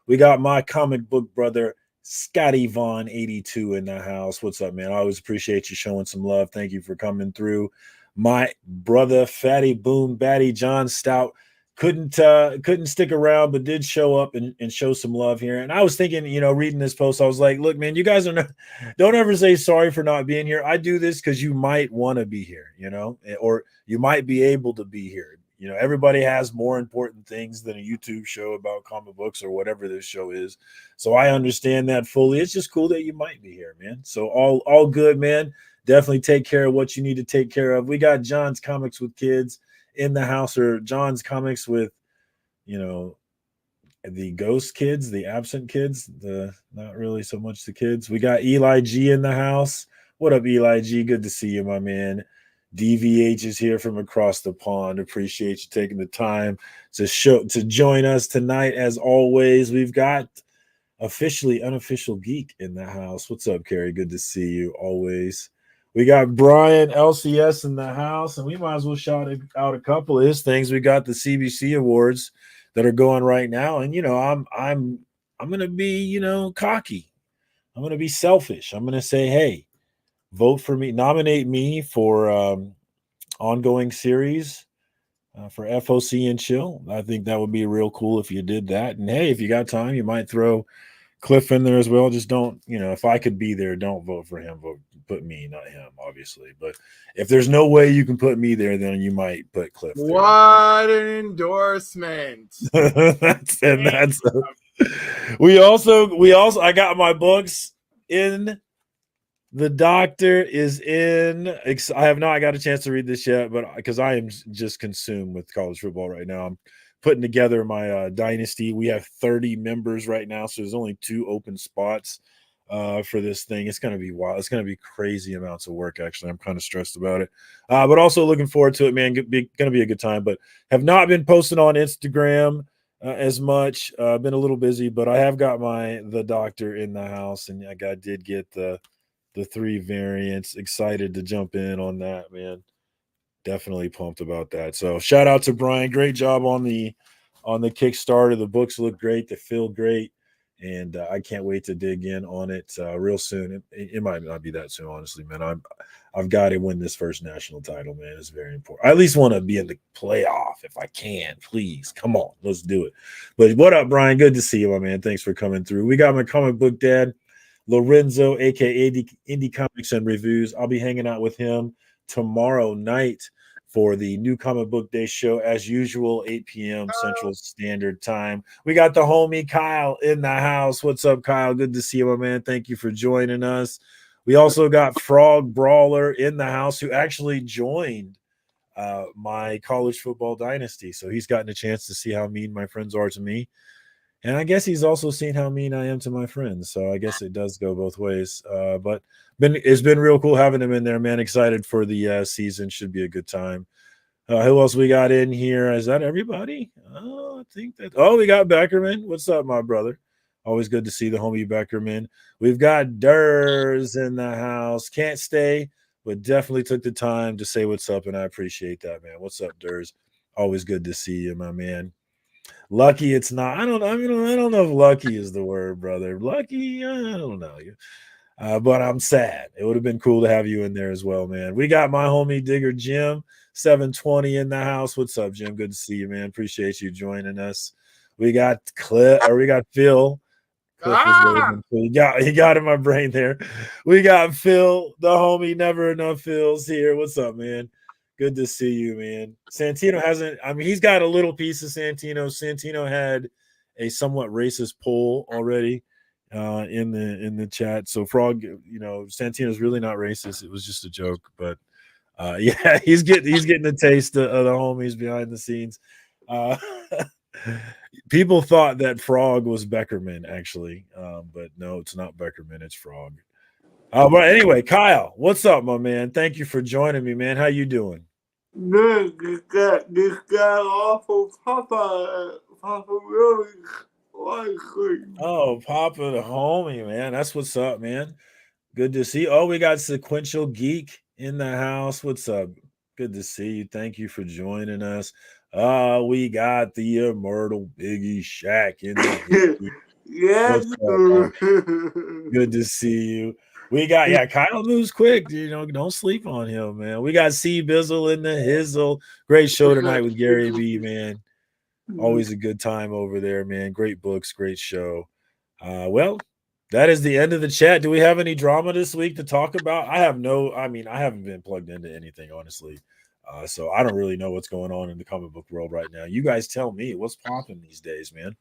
We got my comic book brother, Scotty Vaughn 82 in the house. What's up, man? I always appreciate you showing some love. Thank you for coming through. My brother, Fatty Boom Batty John Stout, couldn't stick around, but did show up and show some love here. And I was thinking, reading this post, I was like, look, man, you guys are not, don't ever say sorry for not being here. I do this because you might want to be here, or you might be able to be here. Everybody has more important things than a YouTube show about comic books or whatever this show is. So I understand that fully. It's just cool that you might be here, man. So all good, man. Definitely take care of what you need to take care of. We got John's Comics with Kids in the house, or John's Comics with, the ghost kids, the absent kids, the not really so much the kids. We got Eli G in the house. What up, Eli G? Good to see you, my man. DVH is here from across the pond. Appreciate you taking the time to join us tonight. As always, we've got officially unofficial geek in the house. What's up, Carrie? Good to see you always. We got Brian LCS in the house, and we might as well shout out a couple of his things. We got the CBC awards that are going right now, and I'm gonna be cocky. I'm gonna be selfish. I'm gonna say, hey, vote for me, nominate me for ongoing series for FOC and Chill. I think that would be real cool if you did that. And hey, if you got time, you might throw Cliff in there as well. Just don't, if I could be there, don't vote for him. Put me, not him, obviously. But if there's no way you can put me there, then you might put Cliff there. What an endorsement! We also I got my books in. The Doctor is in. I have not got a chance to read this yet, but because I am just consumed with college football right now, I'm putting together my dynasty. We have 30 members right now, so there's only 2 open spots for this thing. It's going to be wild. It's going to be crazy amounts of work, actually. I'm kind of stressed about it, but also looking forward to it, man. Going to be a good time, but have not been posting on Instagram as much. Been a little busy, but I have got The Doctor in the house, and I did get the 3 variants. Excited to jump in on that, man. Definitely pumped about that. So shout out to Brian. Great job on the Kickstarter. The books look great. They feel great. And I can't wait to dig in on it real soon. It might not be that soon, honestly, man. I've got to win this first national title, man. It's very important. I at least want to be in the playoff if I can. Please, come on, let's do it. But what up, Brian? Good to see you, my man. Thanks for coming through. We got my comic book dad, Lorenzo, aka Indie Comics and Reviews. I'll be hanging out with him tomorrow night for the New Comic Book Day show, as usual, 8 p.m. Central Standard Time. We got the homie Kyle in the house. What's up, Kyle? Good to see you, my man. Thank you for joining us. We also got Frog Brawler in the house, who actually joined my college football dynasty. So he's gotten a chance to see how mean my friends are to me. And I guess he's also seen how mean I am to my friends. So I guess it does go both ways. But it's been real cool having him in there, man. Excited for the season. Should be a good time. Who else we got in here? Is that everybody? Oh, I think that. Oh, we got Beckerman. What's up, my brother? Always good to see the homie Beckerman. We've got Durs in the house. Can't stay, but definitely took the time to say what's up, and I appreciate that, man. What's up, Durs? Always good to see you, my man. Lucky it's not. I don't know if lucky is the word, brother. Lucky, I don't know you. But I'm sad. It would have been cool to have you in there as well, man. We got my homie Digger Jim 720 in the house. What's up, Jim? Good to see you, man. Appreciate you joining us. We got Phil. He got in my brain there. We got Phil, the homie. Never enough Phil's here. What's up, man? Good to see you, man. Santino hasn't. I mean, he's got a little piece of Santino. Santino had a somewhat racist poll already in the chat. So Frog, Santino's really not racist. It was just a joke, but yeah, he's getting a taste of the homies behind the scenes. People thought that Frog was Beckerman, actually, but no, it's not Beckerman. It's Frog. But anyway, Kyle, what's up, my man? Thank you for joining me, man. How you doing? Good. This guy awful Papa really Oh, Papa the homie, man. That's what's up, man. Good to see. Oh, we got Sequential Geek in the house. What's up? Good to see you. Thank you for joining us. We got the immortal Biggie Shack in the Yeah. What's up, man? Good to see you. We got Kyle moves quick. Don't sleep on him, man. We got C Bizzle in the Hizzle. Great show tonight with Gary B, man. Always a good time over there, man. Great books, great show. Well, that is the end of the chat. Do we have any drama this week to talk about? I haven't been plugged into anything, honestly. So I don't really know what's going on in the comic book world right now. You guys tell me what's popping these days, man.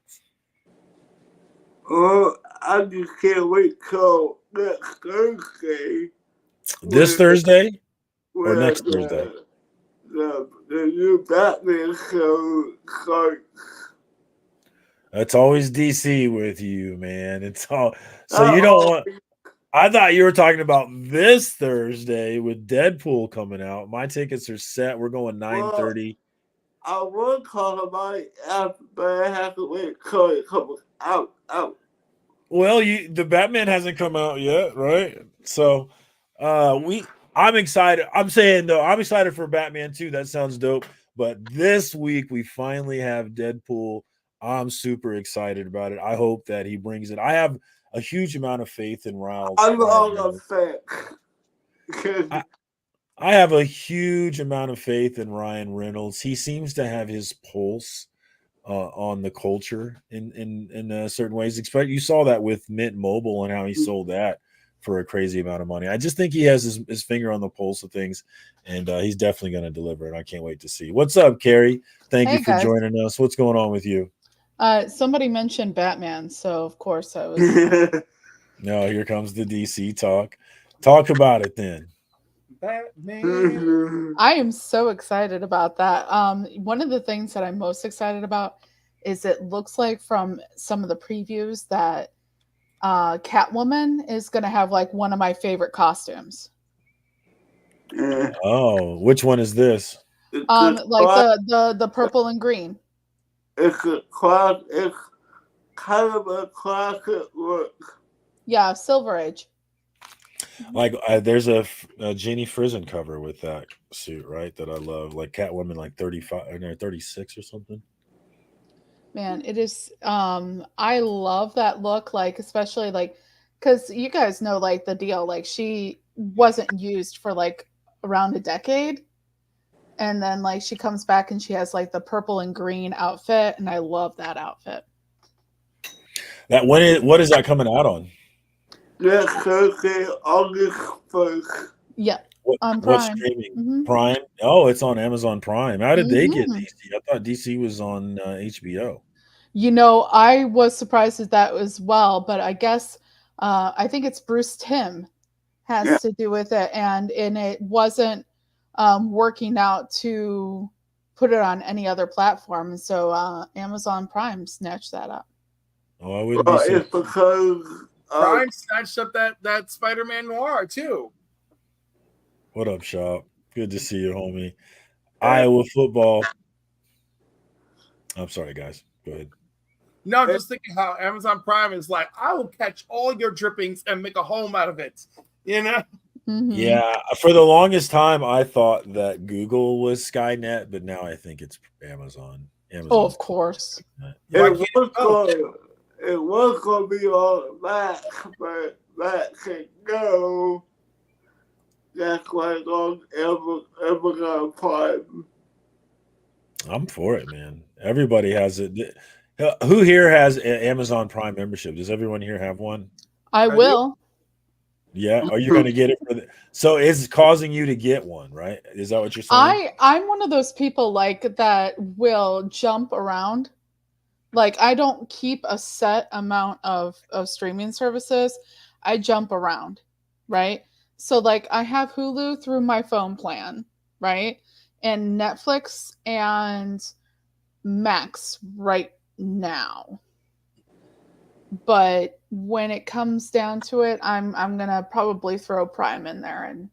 Oh, I just can't wait till next Thursday. This Thursday or When next Thursday? The new Batman show starts. It's always DC with you, man. It's all so you don't want. I thought you were talking about this Thursday with Deadpool coming out. My tickets are set. We're going 9:30. I want to talk about it after, but I have to wait till it comes out. Well, the Batman hasn't come out yet, right? So, I'm excited. I'm saying though, I'm excited for Batman too. That sounds dope. But this week we finally have Deadpool. I'm super excited about it. I hope that he brings it. I have a huge amount of faith in Ryan. I'm all upset. I have a huge amount of faith in Ryan Reynolds. He seems to have his pulse on the culture in certain ways. You saw that with Mint Mobile and how he sold that for a crazy amount of money. I just think he has his finger on the pulse of things, and he's definitely going to deliver. And I can't wait to see. What's up, Carrie? Thank you for joining us. What's going on with you? Somebody mentioned Batman, so of course I was. No, here comes the DC talk. Talk about it then. Batman. I am so excited about that. One of the things that I'm most excited about is it looks like from some of the previews that Catwoman is going to have like one of my favorite costumes. Oh, which one is this? Like the purple and green. It's kind of a classic look. Yeah, Silver Age. Like there's a Jenny Frison cover with that suit, right? That I love, like Catwoman, like 35 or 36 or something. Man, it is. I love that look, like especially like because you guys know like the deal. Like she wasn't used for like around a decade, and then like she comes back and she has like the purple and green outfit, and I love that outfit. What is that coming out on? Next Thursday, August 1st. Yeah. On Prime. What's streaming? Mm-hmm. Prime? Oh, it's on Amazon Prime. How did they get DC? I thought DC was on HBO. You know, I was surprised at that as well, but I guess I think it's Bruce Timm has to do with it, and it wasn't working out to put it on any other platform, so Amazon Prime snatched that up. Oh, I wouldn't be it's because Prime snatched up that Spider-Man Noir too. What up, Shop? Good to see you, homie. Iowa football. I'm sorry, guys. Go ahead. No, I'm just thinking how Amazon Prime is like, I will catch all your drippings and make a home out of it. You know? Mm-hmm. Yeah. For the longest time, I thought that Google was Skynet, but now I think it's Amazon. Oh, of course. It was going to be on Mac, but Mac can go. That's why it's on Amazon Prime. I'm for it, man. Everybody has it. Who here has an Amazon Prime membership? Does everyone here have one? I will. Yeah. Are you going to get it so it's causing you to get one, right? Is that what you're saying? I'm one of those people like that will jump around. Like I don't keep a set amount of streaming services. I jump around, right? So like I have Hulu through my phone plan, right? And Netflix and Max right now. But when it comes down to it, I'm gonna probably throw Prime in there and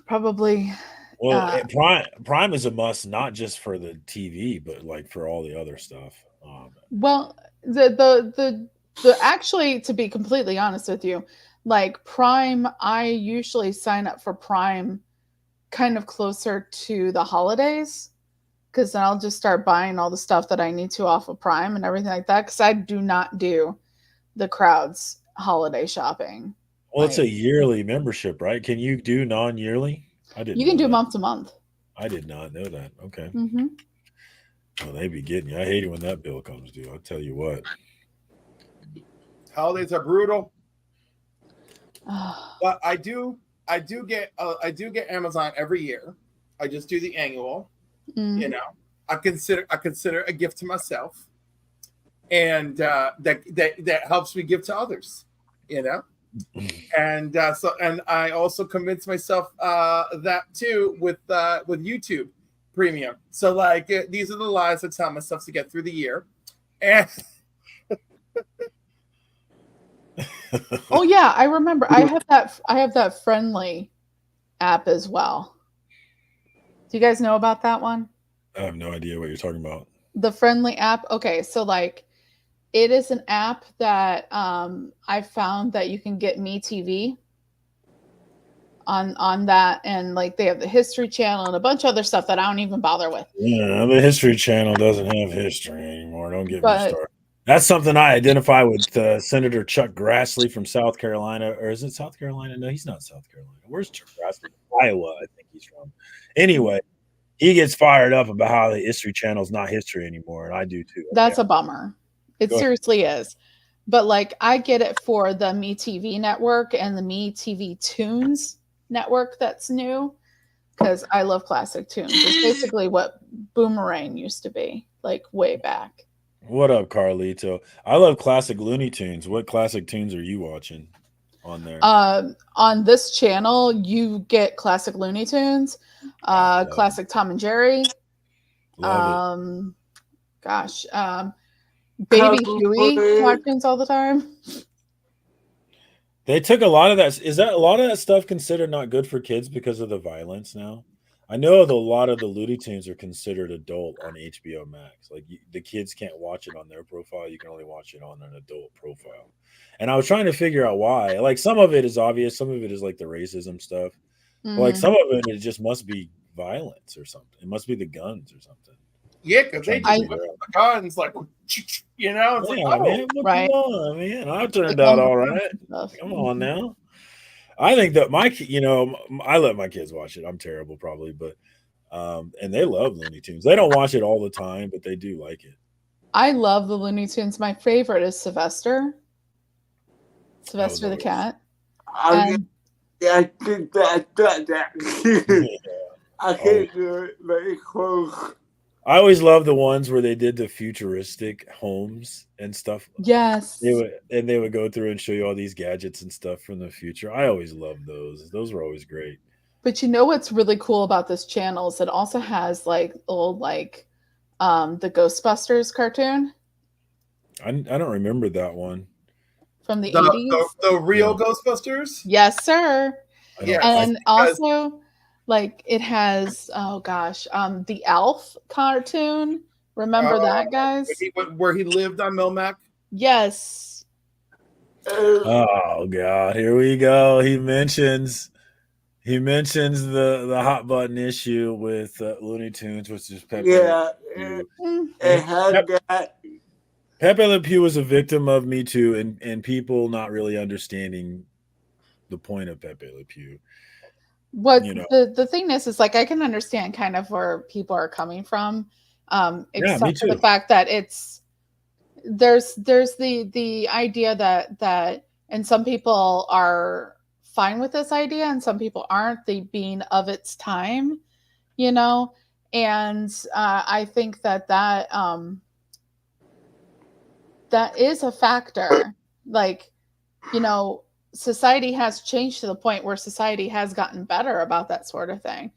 probably. Well, Prime is a must, not just for the TV, but like for all the other stuff. Well, the actually, to be completely honest with you, like Prime, I usually sign up for Prime kind of closer to the holidays because then I'll just start buying all the stuff that I need to off of Prime and everything like that. Because I do not do the crowd's holiday shopping. Well, it's a yearly membership, right? Can you do non-yearly? I didn't. You can know do that. month to month. I did not know that. Okay. Mm-hmm. Well, they be getting you. I hate it when that bill comes due. I'll tell you what. Holidays are brutal. But I do get Amazon every year. I just do the annual. Mm. You know, I consider a gift to myself, and that helps me give to others. You know, and I also convince myself that too with YouTube Premium. So like these are the lies I tell myself to get through the year, and. Oh yeah, I remember. I have that Friendly app as well. Do you guys know about that one? I have no idea what you're talking about. The Friendly app. Okay, so like it is an app that I found that you can get MeTV on that, and like they have the History Channel and a bunch of other stuff that I don't even bother with. Yeah, the History Channel doesn't have history anymore. Don't get me But started. That's something I identify with Senator Chuck Grassley from South Carolina. Or is it South Carolina? No, he's not South Carolina. Where's Chuck Grassley? Iowa, I think he's from. Anyway, he gets fired up about how the History Channel is not history anymore, and I do too. that's a bummer. It seriously is. But like I get it for the MeTV network and the MeTV Tunes network that's new, because I love classic tunes. It's basically what Boomerang used to be, like way back. What up, Carlito? I love classic Looney Tunes. What classic tunes are you watching on there? On this channel, you get classic Looney Tunes, classic Tom and Jerry. Love it. Gosh, Baby Huey cartoons all the time. They took a lot of that. Is that a lot of that stuff considered not good for kids because of the violence now? I know a lot of the Looney Tunes are considered adult on HBO Max. Like the kids can't watch it on their profile. You can only watch it on an adult profile. And I was trying to figure out why. Like some of it is obvious. Some of it is like the racism stuff. Mm-hmm. But like some of it just must be violence or something. It must be the guns or something. Yeah, because they just whip the guns like, you know, it's yeah, like, oh, man, right. On, man, I turned out all right. Come on now. I think that I let my kids watch it. I'm terrible, probably, but and they love Looney Tunes. They don't watch it all the time, but they do like it. I love the Looney Tunes. My favorite is Sylvester the cat. I think that. I can't do it very close. I always love the ones where they did the futuristic homes and stuff. Yes. They would go through and show you all these gadgets and stuff from the future. I always loved those. Those were always great. But you know what's really cool about this channel is it also has like old the Ghostbusters cartoon. I don't remember that one. From the 80s. The real Ghostbusters? Yes, sir. Yeah. And also like it has the Elf cartoon. Remember that, guys? Where he lived on Melmac? Yes. Oh God, here we go. He mentions the hot button issue with Looney Tunes, which is Pepe. Yeah, it had that. Pepe Le Pew was a victim of Me Too and people not really understanding the point of Pepe Le Pew. What the thing is like I can understand kind of where people are coming from, except for the fact that there's the idea that and some people are fine with this idea and some people aren't, the being of its time, and I think that is a factor. Like, society has changed to the point where society has gotten better about that sort of thing.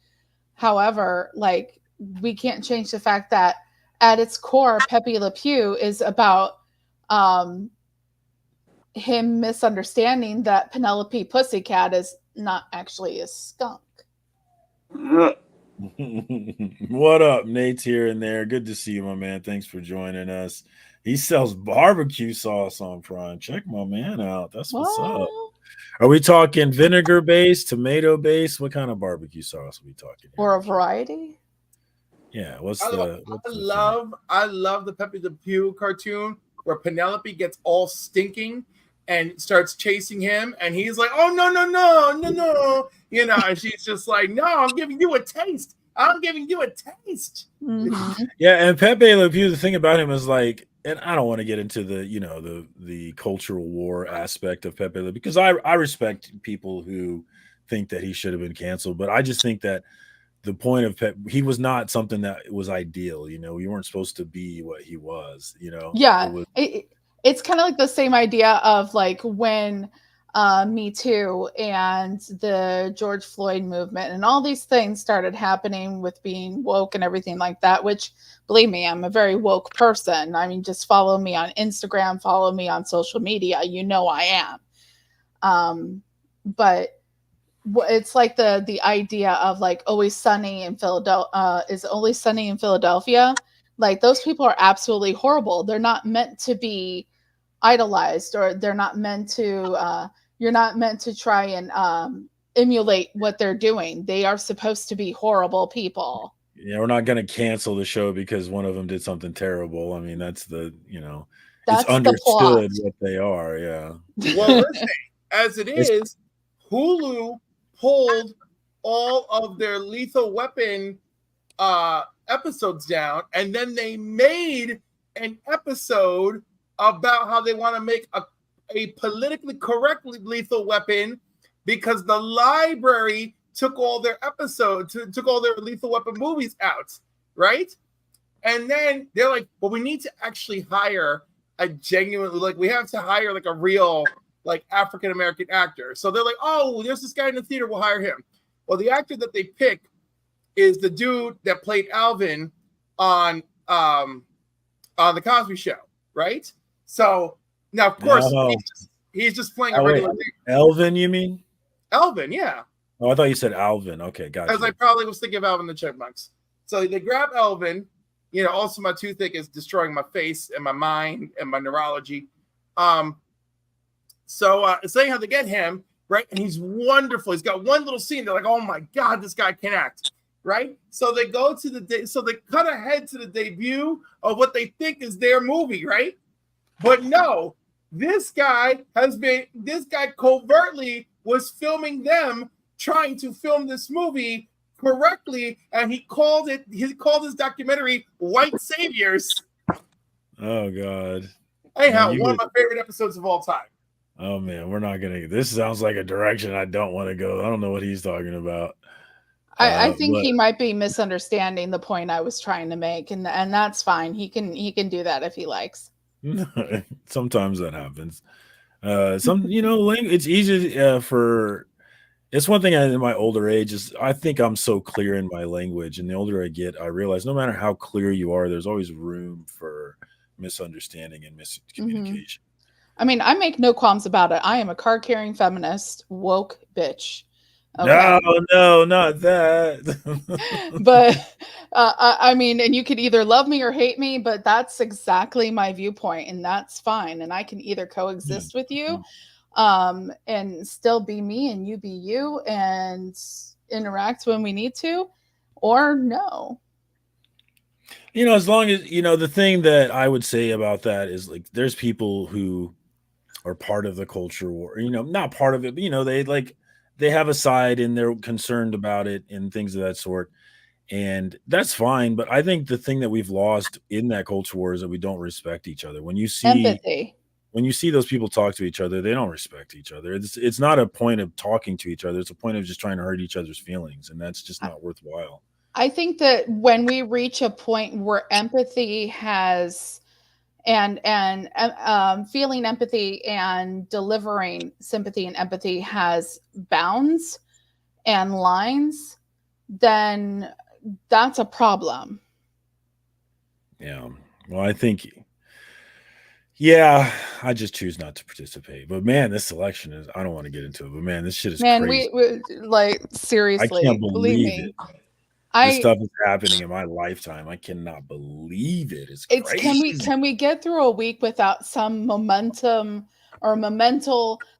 However, like, we can't change the fact that at its core, Pepe Le Pew is about him misunderstanding that Penelope Pussycat is not actually a skunk. What up? Nate's here and there. Good to see you, my man. Thanks for joining us. He sells barbecue sauce on Prime. Check my man out. That's what's up. Are we talking vinegar based, tomato based? What kind of barbecue sauce are we talking here? Or a variety? Yeah, what's I the love the Pepe Le Pew cartoon where Penelope gets all stinking and starts chasing him, and he's like, "Oh no," and she's just like, "No, I'm giving you a taste. I'm giving you a taste." Mhm. Yeah, and Pepe Le Pew, the thing about him is like, and I don't want to get into the the cultural war aspect of Pepe Le because I respect people who think that he should have been canceled, but I just think that the point of he was not something that was ideal. We weren't supposed to be what he was. It Yeah, was. it's kind of like the same idea of like when Me Too and the George Floyd movement and all these things started happening with being woke and everything like that, which believe me, I'm a very woke person. I mean, just follow me on Instagram, follow me on social media. I am. But it's like the idea of like Always Sunny in Philadelphia is Always Sunny in Philadelphia. Like those people are absolutely horrible. They're not meant to be idolized, or they're not meant to. You're not meant to try and emulate what they're doing. They are supposed to be horrible people. Yeah, we're not going to cancel the show because one of them did something terrible. I mean, that's it's That's the plot. understood what they are. Yeah. Well, listen, as it is, Hulu pulled all of their Lethal Weapon episodes down, and then they made an episode about how they want to make a politically correct Lethal Weapon because the library took all their episodes, took all their Lethal Weapon movies out, right? And then they're like, well, we need to actually hire a genuine, like we have to hire like a real like African-American actor. So they're like, oh, there's this guy in the theater, we'll hire him. Well, the actor that they pick is the dude that played Alvin on the Cosby Show, right? So now, of course, he's just playing a regular dude. Elvin, you mean? Elvin, yeah. Oh, I thought you said Alvin. Okay, gotcha. As I probably was thinking of Alvin the Chipmunks. So they grab Elvin. Also my toothache is destroying my face and my mind and my neurology. So saying how to get him, right? And he's wonderful. He's got one little scene. They're like, oh my God, this guy can act, right? So they go to they cut ahead to the debut of what they think is their movie, right? But no, this guy covertly was filming them trying to film this movie correctly, and he called his documentary White Saviors. Oh God. Anyhow, one of my favorite episodes of all time. Oh man, we're not gonna. This sounds like a direction I don't want to go. I don't know what he's talking about. I think he might be misunderstanding the point I was trying to make, and that's fine. He can do that if he likes. Sometimes that happens. It's easy for. It's one thing in my older age is I think I'm so clear in my language, and the older I get, I realize no matter how clear you are, there's always room for misunderstanding and miscommunication. Mm-hmm. I mean, I make no qualms about it. I am a card-carrying feminist, woke bitch. Okay. No, not that. But I mean, and you could either love me or hate me, but that's exactly my viewpoint, and that's fine. And I can either coexist with you, and still be me, and you be you, and interact when we need to, or no. As long as the thing that I would say about that is like, there's people who are part of the culture war, not part of it, but they have a side and they're concerned about it and things of that sort. And that's fine. But I think the thing that we've lost in that culture war is that we don't respect each other. When you see empathy, when you see those people talk to each other, they don't respect each other. It's not a point of talking to each other. It's a point of just trying to hurt each other's feelings. And that's just not worthwhile. I think that when we reach a point where empathy has and feeling empathy and delivering sympathy and empathy has bounds and lines, then that's a problem. Yeah. Well, I think, I just choose not to participate. But man, this election is, I don't want to get into it, but man, this shit is crazy. we like, seriously, I can't believe me. it. This stuff is happening in my lifetime. I cannot believe it. It's crazy. Can we get through a week without some momentum or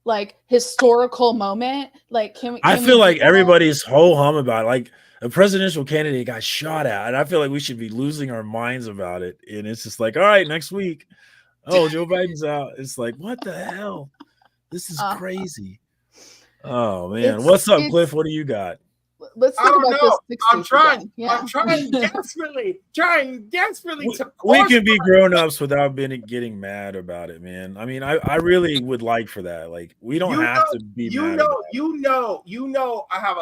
like historical moment? Like, can we? I feel like everybody's ho hum about it. Like, a presidential candidate got shot at, and I feel like we should be losing our minds about it. And it's just like, all right, next week, oh, Joe Biden's out. It's like, what the hell? This is crazy. Oh man, what's up, Cliff? What do you got? Let's I think don't about know. this. I'm trying. Yeah. I'm trying desperately to. We can be grown-ups without getting mad about it, man. I mean, I really would like for that. Like, we don't have to be mad about it. I have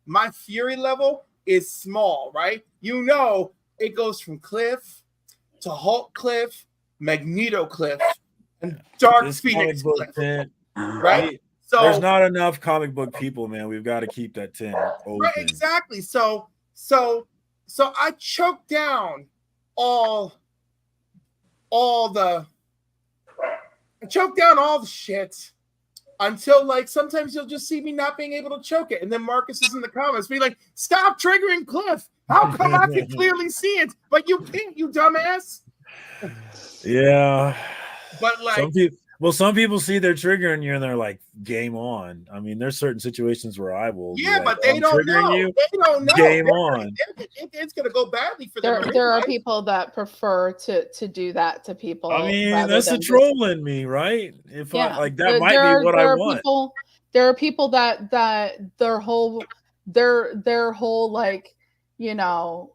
my fury level is small, right? You know, it goes from Cliff to Hulk Cliff, Magneto Cliff, and Dark This Phoenix comic book Cliff, tent, right? So there's not enough comic book people, man. We've got to keep that tent open. right, exactly. So I choked down all the shit until, like, sometimes you'll just see me not being able to choke it, and then Marcus is in the comments being like, "Stop triggering Cliff. How come I can clearly see it, but you can't, you dumbass?" Yeah, but like some people see they're triggering you and they're like, game on. I mean, there's certain situations where I will be like, but they don't know. They don't know. Game on. It's gonna go badly for them. There are people that prefer to do that to people. I mean, that's a troll in me, right? If I like, that might be what I want. There are people that their whole like, you know,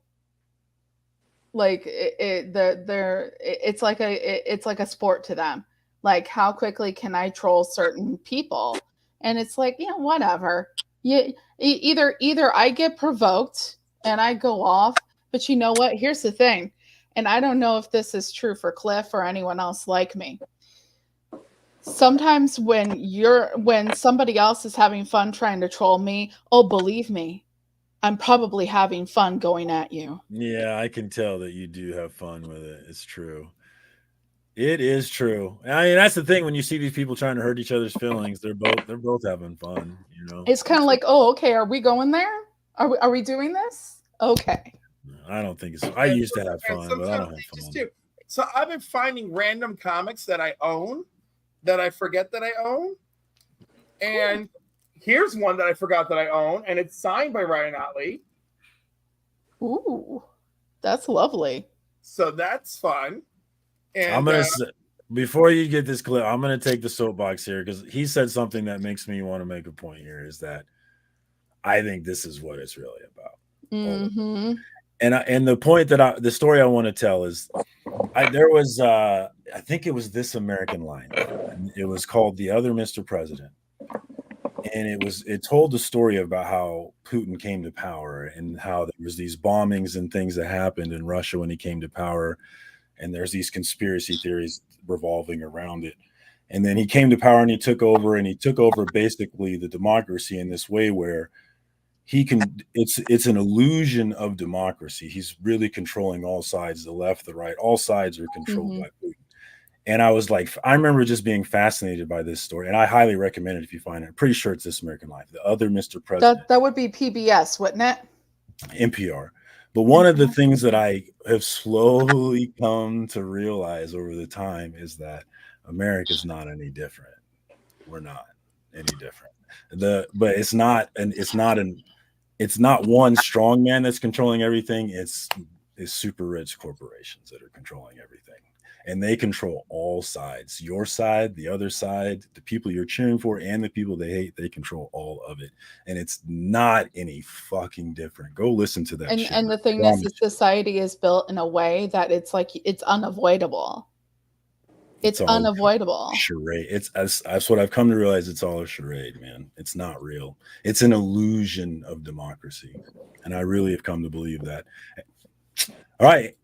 like it's like a sport to them. Like, how quickly can I troll certain people? And it's like, yeah, whatever. Either I get provoked and I go off, but you know what? Here's the thing. And I don't know if this is true for Cliff or anyone else like me. Sometimes when somebody else is having fun trying to troll me, oh, believe me, I'm probably having fun going at you. Yeah, I can tell that you do have fun with it. It's true. It is true. I mean, that's the thing. When you see these people trying to hurt each other's feelings, they're both having fun. You know, it's kind of like, oh, okay, are we going there? Are we doing this? Okay. I don't think it's. I used to have fun, but I don't have fun. So I've been finding random comics that I own that I forget that I own, and here's one that I forgot that I own, and it's signed by Ryan Otley. Ooh, that's lovely. So that's fun. And, I'm gonna say, before you get this clip, I'm gonna take the soapbox here because he said something that makes me want to make a point here. Is that I think this is what it's really about. Mm-hmm. And the point that the story I want to tell is, there was I think it was This American Life. It was called The Other Mr. President, and it told the story about how Putin came to power and how there was these bombings and things that happened in Russia when he came to power. And there's these conspiracy theories revolving around it. And then he came to power and he took over basically the democracy in this way where it's an illusion of democracy. He's really controlling all sides, the left, the right, all sides are controlled by Putin. And I was like, I remember just being fascinated by this story. And I highly recommend it if you find it. I'm pretty sure it's This American Life, The Other Mr. President. That would be PBS, wouldn't it? NPR. But one of the things that I have slowly come to realize over the time is that America's not any different. We're not any different. But it's not one strong man that's controlling everything. It's super rich corporations that are controlling everything. And they control all sides. Your side, the other side, the people you're cheering for, and the people they hate, they control all of it. And it's not any fucking different. Go listen to that shit. And the thing is, society is built in a way that it's like it's unavoidable. It's unavoidable. Charade. That's what I've come to realize. It's all a charade, man. It's not real. It's an illusion of democracy. And I really have come to believe that. All right.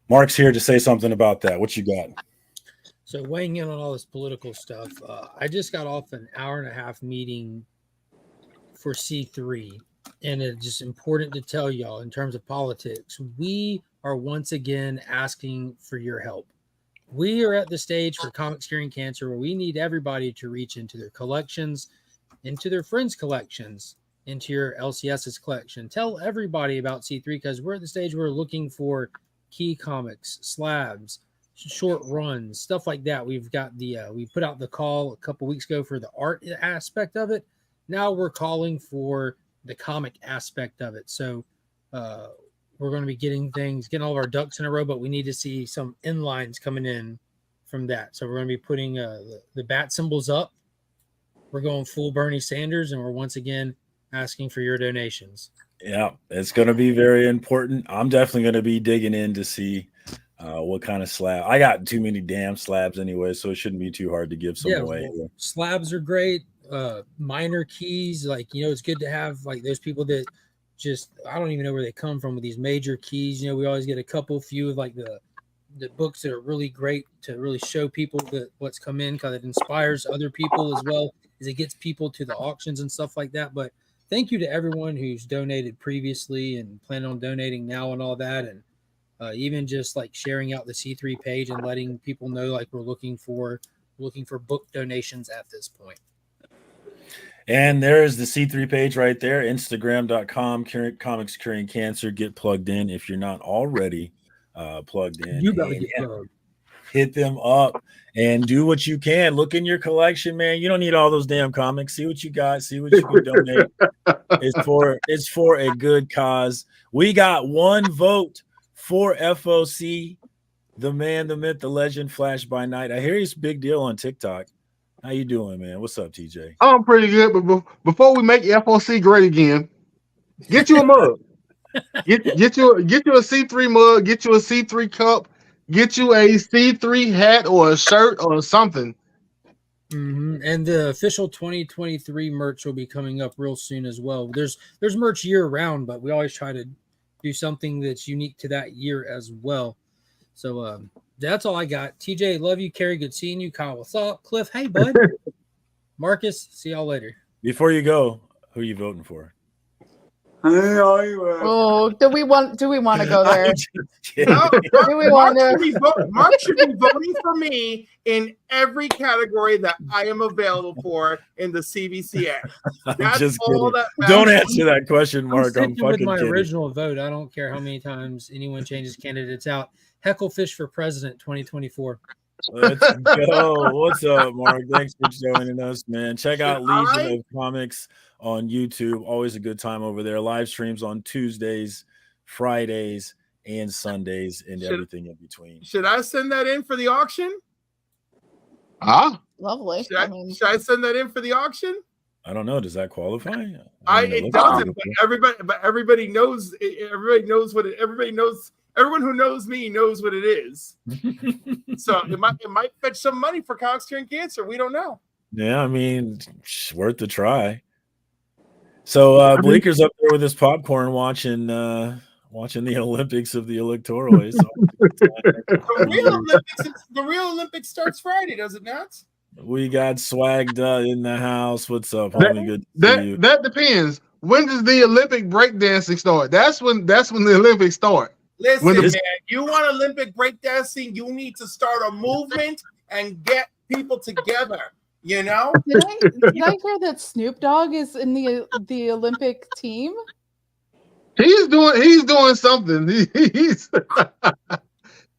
Mark's here to say something about that. What you got? So weighing in on all this political stuff, I just got off an 1.5-hour meeting for C3, and it's just important to tell y'all in terms of politics, we are once again asking for your help. We are at the stage for Comics Curing Cancer where we need everybody to reach into their collections, into their friends' collections, into your LCS's collection. Tell everybody about C3 because we're at the stage where we're looking for key comics, slabs, short runs, stuff like that. We've got we put out the call a couple weeks ago for the art aspect of it. Now we're calling for the comic aspect of it. So we're going to be getting all of our ducks in a row, but we need to see some inlines coming in from that. So we're going to be putting the bat symbols up. We're going full Bernie Sanders, and we're once again asking for your donations. Yeah, it's going to be very important. I'm definitely going to be digging in to see what kind of slab. I got too many damn slabs anyway, so it shouldn't be too hard to give some away. Well, slabs are great. Minor keys, like, it's good to have like those people that just, I don't even know where they come from with these major keys. We always get a few of like the books that are really great to really show people that what's come in, because it inspires other people as well as it gets people to the auctions and stuff like that. But thank you to everyone who's donated previously and plan on donating now and all that. And even just like sharing out the C3 page and letting people know like we're looking for book donations at this point. And there's the C3 page right there, Instagram.com, Comics Curing Cancer. Get plugged in if you're not already plugged in. You gotta get plugged. Hit them up and do what you can. Look in your collection, man. You don't need all those damn comics. See what you got. See what you can donate. It's for a good cause. We got one vote for FOC, the man, the myth, the legend, Flash by Night. I hear he's a big deal on TikTok. How you doing, man? What's up, TJ? I'm pretty good, but before we make FOC great again, get you a mug. get you a C3 mug. Get you a C3 cup. Get you a C3 hat or a shirt or something. Mm-hmm. And the official 2023 merch will be coming up real soon as well. There's merch year round, but we always try to do something that's unique to that year as well. So that's all I got. TJ, love you. Carrie, good seeing you. Kyle, what's up? Cliff, hey, bud. Marcus, see y'all later. Before you go, who are you voting for? Oh, do we want to go there? No, Do we want Mark should be voting for me in every category that I am available for in the CBCA. That's just all kidding. that Don't answer that question, Mark. I'm sticking with fucking my kidding. original vote. I don't care how many times anyone changes candidates out. Hecklefish for president 2024. Let's go. What's up, Mark? Thanks for joining us, man. Check out Legion of Comics on YouTube. Always a good time over there. Live streams on Tuesdays, Fridays, and Sundays, and everything in between. Should I send that in for the auction? Lovely. Should I send that in for the auction? I don't know. Does that qualify? It doesn't, but everybody knows. Everybody knows what it. Everybody knows. Everyone who knows me knows what it is. So it might fetch some money for Comics Curing Cancer. We don't know. Yeah, I mean, worth a try. So Bleeker's up there with his popcorn watching the Olympics of the electoral. The real Olympics starts Friday, does it not? We got Swagged in the house. What's up, homie? Good to see you. That depends. When does the Olympic breakdancing start? That's when the Olympics start. Listen, man, you want Olympic breakdancing, you need to start a movement and get people together, you know? Did I hear that Snoop Dogg is in the Olympic team? He's doing something. He's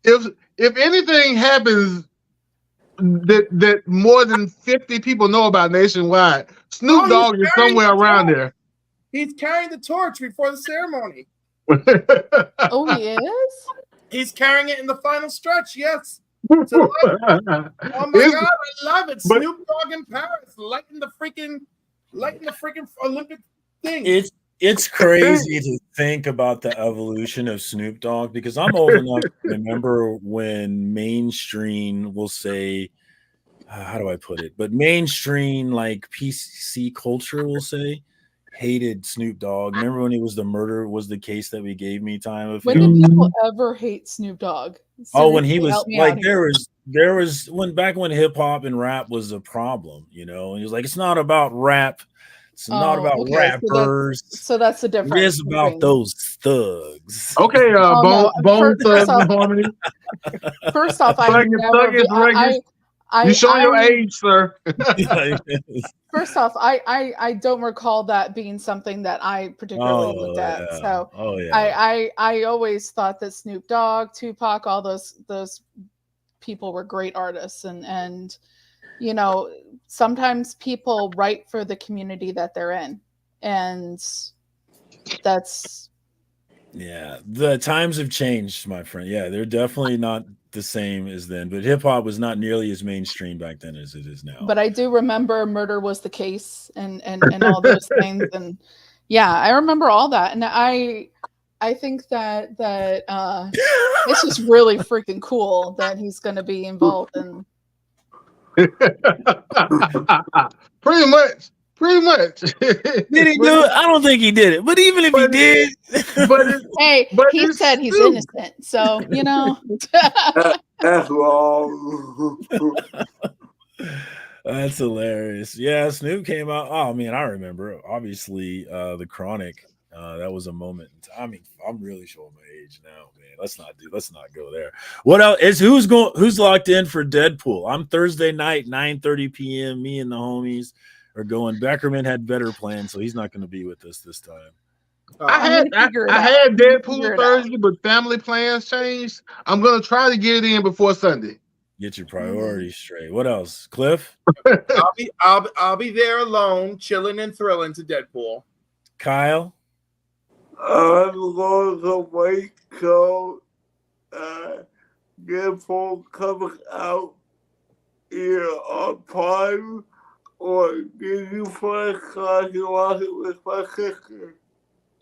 if anything happens that more than 50 people know about nationwide, Snoop Dogg is somewhere around there. He's carrying the torch before the ceremony. Oh, he is? He's carrying it in the final stretch, yes. Oh my God, I love it. Snoop Dogg in Paris, lighting the freaking Olympic thing. It's crazy to think about the evolution of Snoop Dogg, because I'm old enough to remember when mainstream will say, how do I put it? But mainstream, like PC culture will say, hated Snoop Dogg. Remember when he was the murder was the case that we gave me time of? When did people ever hate Snoop Dogg? Seriously, when he was like, there was back when hip hop and rap was a problem, and he was like, it's not about rap. It's not about rappers. So that's the difference. It is about those thugs. Okay, Bone Thugs and Harmony. First off, you show your age, sir. First off, I don't recall that being something that I particularly looked at. Yeah. So I always thought that Snoop Dogg, Tupac, all those people were great artists, and sometimes people write for the community that they're in, and that's Yeah, the times have changed, my friend. Yeah, they're definitely not the same as then, but hip hop was not nearly as mainstream back then as it is now. but I do remember Murder Was the Case and all those things, and yeah, I remember all that, and I think that it's just really freaking cool that he's going to be involved in. Pretty much. Did he do it? I don't think he did it, but even if he did, Hey, he it's said he's stupid. innocent, so you know. That's wrong. that's hilarious. Yeah, Snoop came out. Oh man, I remember. Obviously, the Chronic. That was a moment. I mean, I'm really showing my age now, man. Let's not go there. What else is who's locked in for Deadpool? I'm Thursday night, 9:30 p.m. Me and the homies are going. Beckerman had better plans, so he's not going to be with us this time. I had Deadpool Thursday, but family plans changed. I'm gonna try to get it in before Sunday. Get your priorities straight. What else, Cliff? I'll be there alone, chilling and thrilling to Deadpool. Kyle? I'm going to wait till Deadpool comes out either on Prime or Disney Plus, so I can watch it with my sister.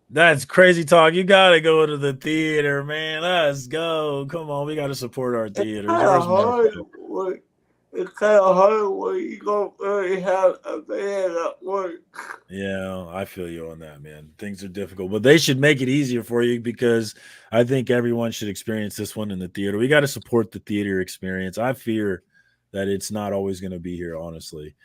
That's crazy talk. You gotta go to the theater, man. Let's go. Come on, we gotta support our theaters. It's kind of hard when you don't really have a van at work. Yeah, I feel you on that, man. Things are difficult, but they should make it easier for you because I think everyone should experience this one in the theater. We got to support the theater experience. I fear that it's not always going to be here, honestly.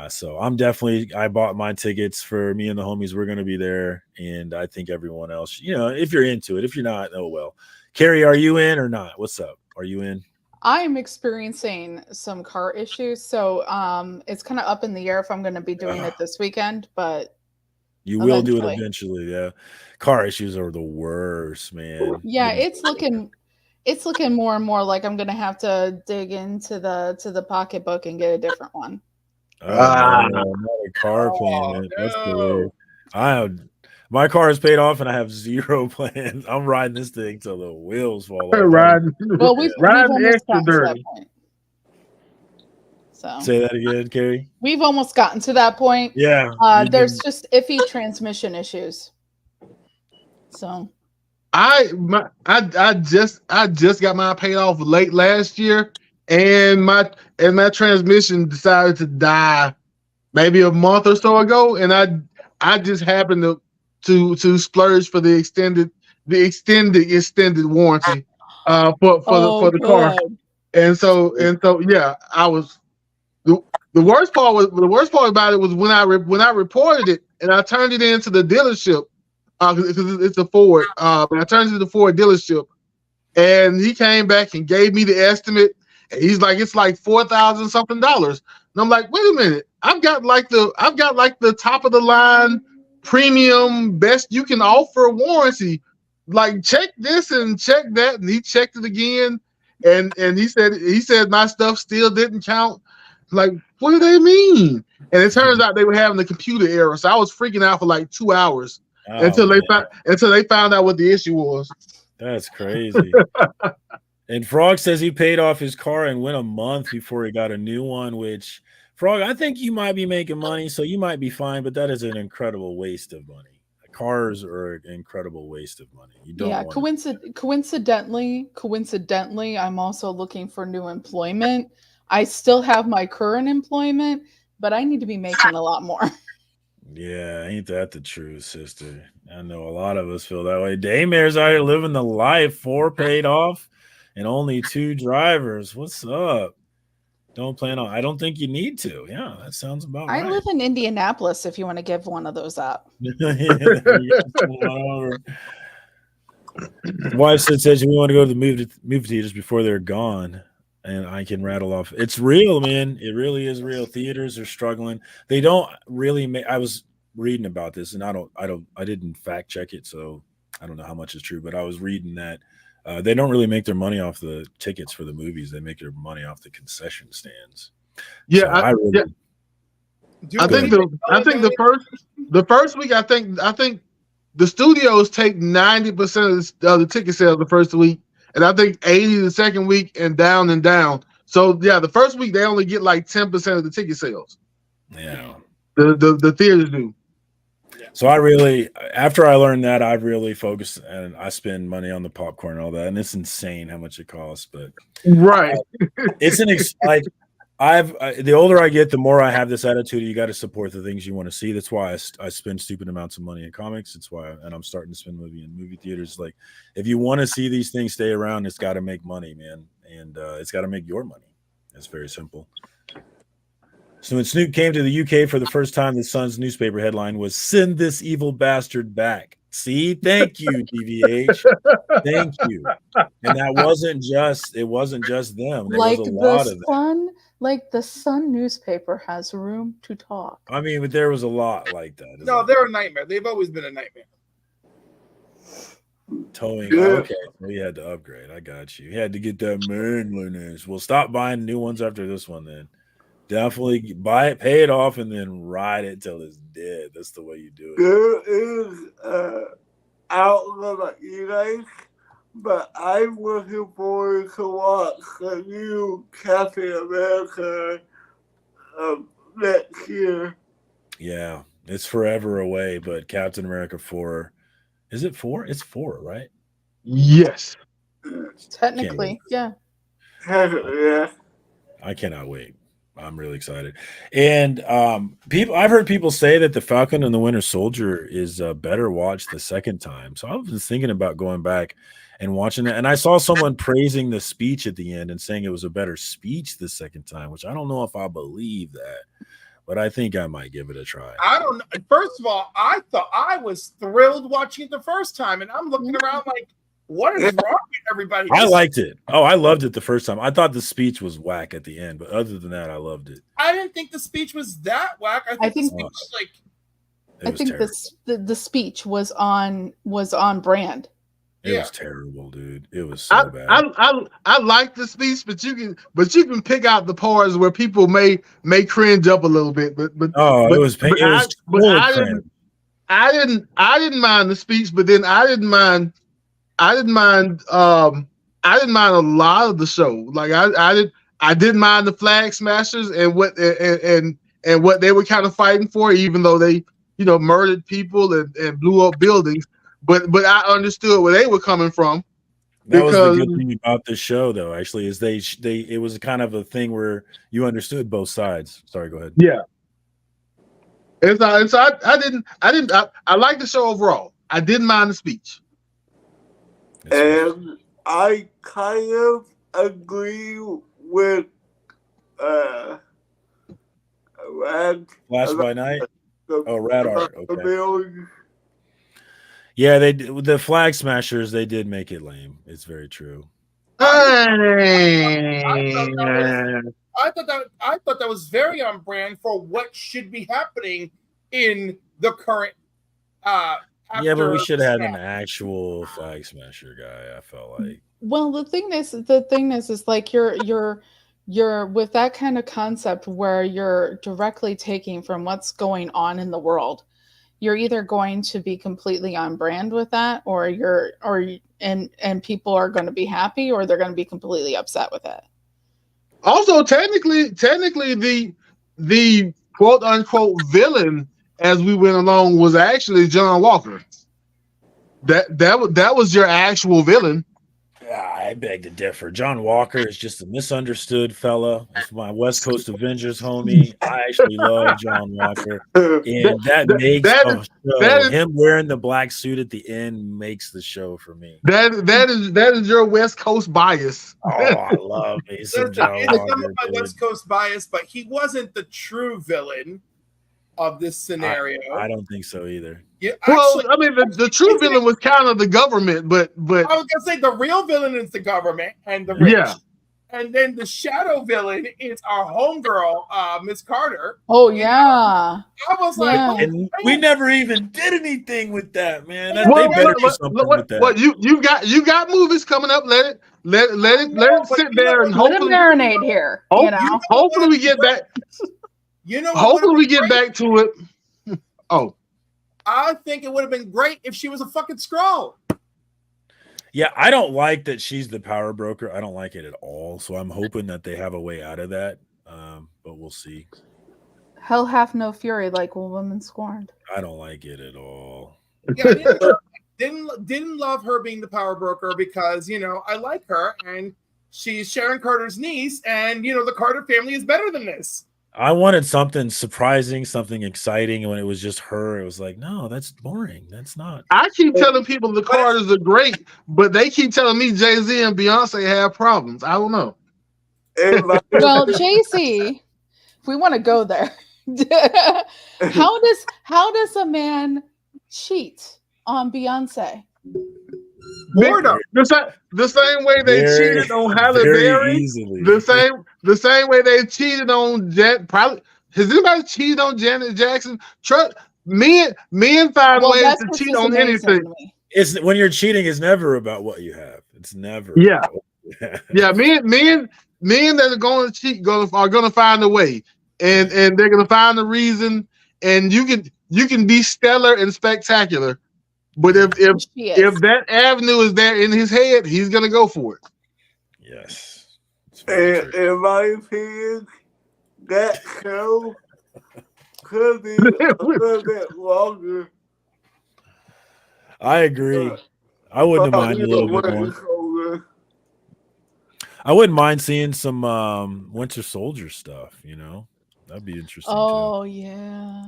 So I bought my tickets for me and the homies. We're going to be there. And I think everyone else, if you're into it, if you're not, oh, well. Carrie, are you in or not? What's up? Are you in? I'm experiencing some car issues, so it's kind of up in the air if I'm going to be doing it this weekend, but you will do it eventually. Yeah, car issues are the worst, man. Yeah, it's looking more and more like I'm going to have to dig into the pocketbook and get a different one. Not a car payment. No. That's the worst. My car is paid off and I have zero plans. I'm riding this thing till the wheels fall off. Well, we've almost gotten to that point. So say that again, Carrie. We've almost gotten to that point. Yeah. There's just iffy transmission issues. So I just got mine paid off late last year, and my transmission decided to die maybe a month or so ago, and I just happened to splurge for the extended warranty for the car, and so yeah, I was the worst part about it was when I reported it and I turned it into the dealership because it's a Ford, I turned it to the Ford dealership, and he came back and gave me the estimate, and he's like, it's like $4,000 something, and I'm like, wait a minute, I've got like the top of the line premium best you can offer warranty, like check this and check that, and he checked it again, and he said my stuff still didn't count. Like, what do they mean? And it turns out they were having the computer error, so I was freaking out for like 2 hours until they found out what the issue was. That's crazy. And Frog says he paid off his car and went a month before he got a new one, which Frog, I think you might be making money, so you might be fine, but that is an incredible waste of money. Cars are an incredible waste of money. You don't coincidentally, I'm also looking for new employment. I still have my current employment, but I need to be making a lot more. Yeah, ain't that the truth, sister? I know a lot of us feel that way. Daymare's out here living the life, 4 paid off and only 2 drivers. What's up? I don't think you need to. Yeah, that sounds about right. I live in Indianapolis if you want to give one of those up. Wife says we want to go to the movie theaters before they're gone. And I can rattle off. It's real, man. It really is real. Theaters are struggling. They don't really make. I was reading about this, and I didn't fact check it, so I don't know how much is true. But I was reading that they don't really make their money off the tickets for the movies. They make their money off the concession stands. Yeah, I think the first week, I think the studios take 90% of the ticket sales the first week, and I think 80 the second week, and down and down. So yeah, the first week they only get like 10% of the ticket sales. Yeah, the theaters do. So I really, after I learned that, I've really focused and I spend money on the popcorn and all that, and it's insane how much it costs. But right, it's like the older I get, the more I have this attitude. You got to support the things you want to see. That's why I spend stupid amounts of money in comics. It's why, and I'm starting to spend money in movie theaters. Like, if you want to see these things stay around, it's got to make money, man, and it's got to make your money. It's very simple. So when Snoop came to the UK for the first time, the Sun's newspaper headline was "Send this evil bastard back." See, thank you, DVH, thank you. And that wasn't just them. There like was a lot of Sun, like the Sun newspaper has room to talk. I mean, but there was a lot like that. No, they're a nightmare. They've always been a nightmare. Towing. Okay, so you had to upgrade. I got you. You had to get that manliness. Well, stop buying new ones after this one, then. Definitely buy it, pay it off, and then ride it till it's dead. That's the way you do it. There is outlet like you guys, but I'm looking forward to watch the new Captain America next year. Yeah, it's forever away, but Captain America 4, is it 4? It's 4, right? Yes. Technically, yeah. Yeah. I cannot wait. I'm really excited. And I've heard people say that the Falcon and the Winter Soldier is better watched the second time. So I was thinking about going back and watching that. And I saw someone praising the speech at the end and saying it was a better speech the second time, which I don't know if I believe that, but I think I might give it a try. I don't know. First of all, I thought I was thrilled watching it the first time, and I'm looking around like, what is wrong with everybody? I liked it. Oh, I loved it the first time. I thought the speech was whack at the end, but other than that, I loved it. I didn't think the speech was that whack. I think the speech was like. I think the speech was on brand. It was terrible, dude. It was so bad. I like the speech, but you can pick out the parts where people may cringe up a little bit. But I didn't mind the speech, but then I didn't mind a lot of the show. Like I didn't mind the Flag Smashers and what they were kind of fighting for, even though they murdered people and blew up buildings. But I understood where they were coming from. That was the good thing about this show, though. Actually, is it was kind of a thing where you understood both sides. Sorry, go ahead. Yeah. And so I liked the show overall. I didn't mind the speech. And I kind of agree with Flash by Night. Rad Art. Okay. Yeah, the Flag Smashers, they did make it lame. It's very true. I thought that was very on brand for what should be happening in the current. Yeah, but we should have had an actual Flag Smasher guy. I felt like. Well, the thing is like you're with that kind of concept where you're directly taking from what's going on in the world. You're either going to be completely on brand with that, or people are going to be happy, or they're going to be completely upset with it. Also, technically, the quote unquote villain as we went along was actually John Walker. That was your actual villain. I beg to differ. John Walker is just a misunderstood fella. It's my West Coast Avengers homie. I actually love John Walker, and that makes the show. Him wearing the black suit at the end makes the show for me. That is your West Coast bias. Oh, I love me some John Walker. Some of my West Coast bias, but he wasn't the true villain of this scenario. I don't think so either. Yeah, well, I mean, the true villain was kind of the government, but I was gonna say the real villain is the government and the rich. Yeah. And then the shadow villain is our homegirl, Miss Carter. Oh yeah. I was like, and we never even did anything with that, man. You got movies coming up. Let it sit there and hopefully marinate here. Hopefully we get back. You know, Hopefully we get back to it. Oh, I think it would have been great if she was a fucking Skrull. Yeah, I don't like that she's the power broker. I don't like it at all. So I'm hoping that they have a way out of that. But we'll see. Hell hath no fury like a woman scorned. I don't like it at all. Yeah, I didn't love her being the power broker because, you know, I like her and she's Sharon Carter's niece, and you know, the Carter family is better than this. I wanted something surprising, something exciting. And when it was just her, it was like, no, that's boring. That's not. I keep telling people the Carters are great, but they keep telling me Jay-Z and Beyonce have problems. I don't know. Well, Jay-Z, if we want to go there, how does a man cheat on Beyonce? Boredom. The same way they cheated on Halle Berry. The same way they cheated on probably. Has anybody cheated on Janet Jackson? Men find ways to cheat on anything. It's when you're cheating, it's never about what you have. It's never. Yeah. Yeah. Men that are going to cheat are going to find a way, and they're going to find a reason. And you can be stellar and spectacular, but if that avenue is there in his head, he's going to go for it. Yes. In my opinion, that show could be a little bit longer. I agree. I wouldn't mind a little bit more. I wouldn't mind seeing some Winter Soldier stuff, you know. That'd be interesting. Oh, yeah.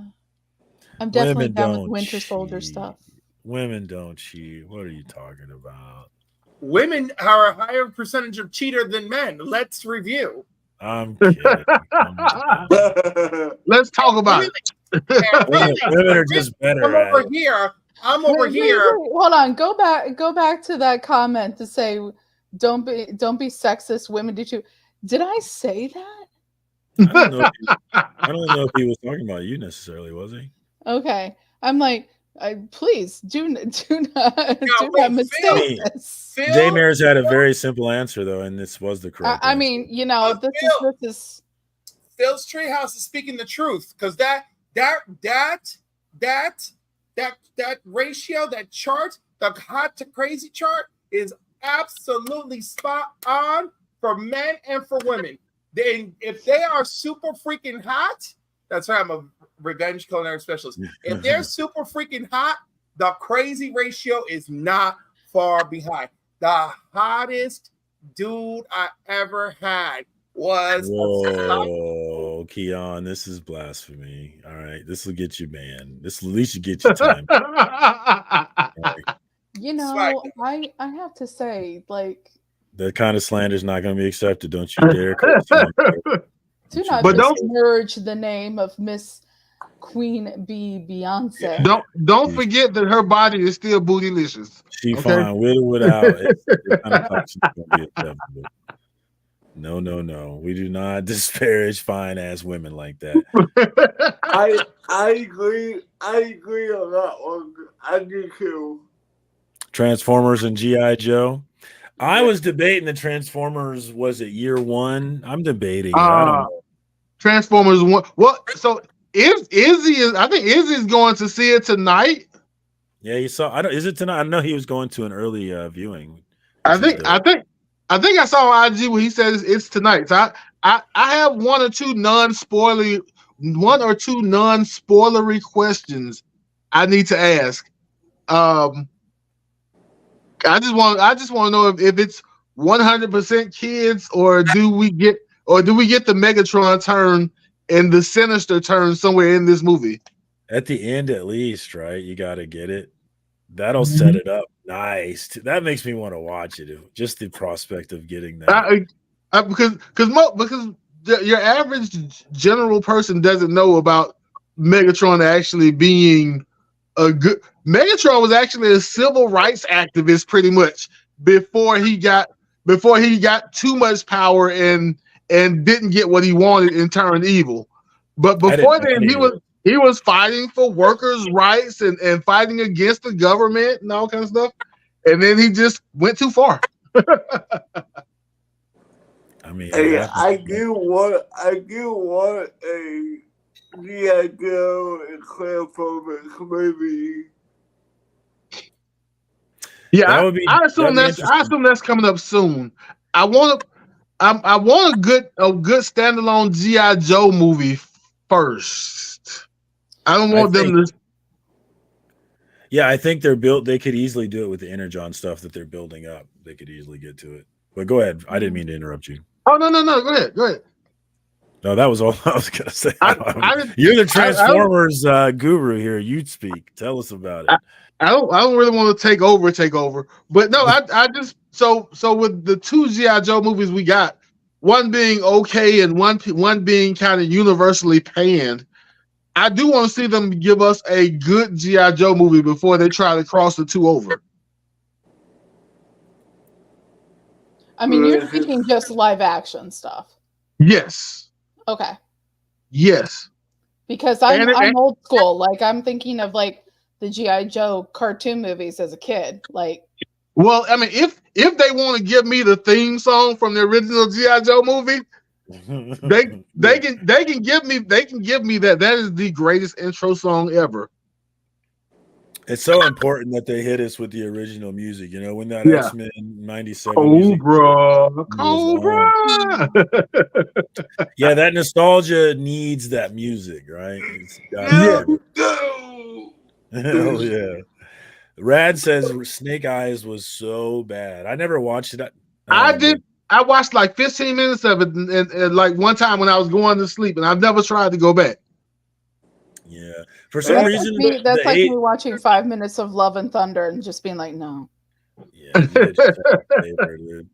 I'm definitely down with Winter Soldier stuff. Women don't cheat. What are you talking about? Women are a higher percentage of cheater than men. Let's review. I'm kidding. Let's talk about it. Women are just better. I'm over here. Hold on. Go back to that comment to say, don't be sexist. Women do too. Did I say that? I don't know if he was talking about you necessarily, was he? Okay. I'm like, please do not mistake this. Daymare's had a very simple answer though, and this was the correct. I mean, you know, this is Phil's Treehouse is speaking the truth, because that ratio, that chart, the hot to crazy chart, is absolutely spot on for men and for women. If they are super freaking hot, that's why I'm a revenge culinary specialist. If they're super freaking hot, the crazy ratio is not far behind. The hottest dude I ever had was. Whoa, Keon, this is blasphemy. All right, this will get you banned. This at least should get you time. You know, I have to say, like, that kind of slander is not going to be accepted. Don't you dare. Do not besmirch the name of Miss Queen Bee Beyonce. Don't forget that her body is still bootylicious. She fine with or without. It's kind of toxic. No. We do not disparage fine ass women like that. I agree on that one. I do too. Transformers and G.I. Joe. I was debating the Transformers. Was it year one? I'm debating. I don't know. Transformers one. What? So Izzy is. I think Izzy's going to see it tonight. Yeah, you saw. Is it tonight? I know he was going to an early viewing. I think I saw on IG where he says it's tonight. So I have one or two non-spoilery questions I need to ask. I just want to know if it's 100% kids, or do we get the Megatron turn and the Sinister turn somewhere in this movie? At the end, at least, right? You got to get it. That'll set it up nice. That makes me want to watch it. Just the prospect of getting that. Because your average general person doesn't know about Megatron actually being a good. Megatron was actually a civil rights activist pretty much before he got too much power and didn't get what he wanted and turned evil. But before then, he was fighting for workers' rights and fighting against the government and all kinds of stuff. And then he just went too far. I mean, I do want G.I. Joe and Transformers movie. Yeah, That would be I assume that'd be interesting. that's coming up soon. I want a good standalone G.I. Joe movie first. I don't want them to. Yeah, I think they're built. They could easily do it with the Energon stuff that they're building up. They could easily get to it. But go ahead. I didn't mean to interrupt you. Oh no! Go ahead. No, that was all I was gonna say. I You're the Transformers guru here. You'd speak. Tell us about it. I don't really want to take over. But no, I just so with the two G.I. Joe movies we got, one being okay and one being kind of universally panned. I do want to see them give us a good G.I. Joe movie before they try to cross the two over. I mean, you're thinking just live action stuff. Yes. Okay. Yes. Because I'm old school. Like I'm thinking of like the G.I. Joe cartoon movies as a kid. Like, well, I mean, if they want to give me the theme song from the original G.I. Joe movie, they can give me that. That is the greatest intro song ever. It's so important that they hit us with the original music. You know, when that X-Men '97 Cobra. Yeah, that nostalgia needs that music, right? Hell yeah. Rad says Snake Eyes was so bad. I never watched it. I did. I watched like 15 minutes of it, and like one time when I was going to sleep, and I've never tried to go back. Yeah, for some reason that's like me watching 5 minutes of Love and Thunder and just being like, no. Yeah, dude.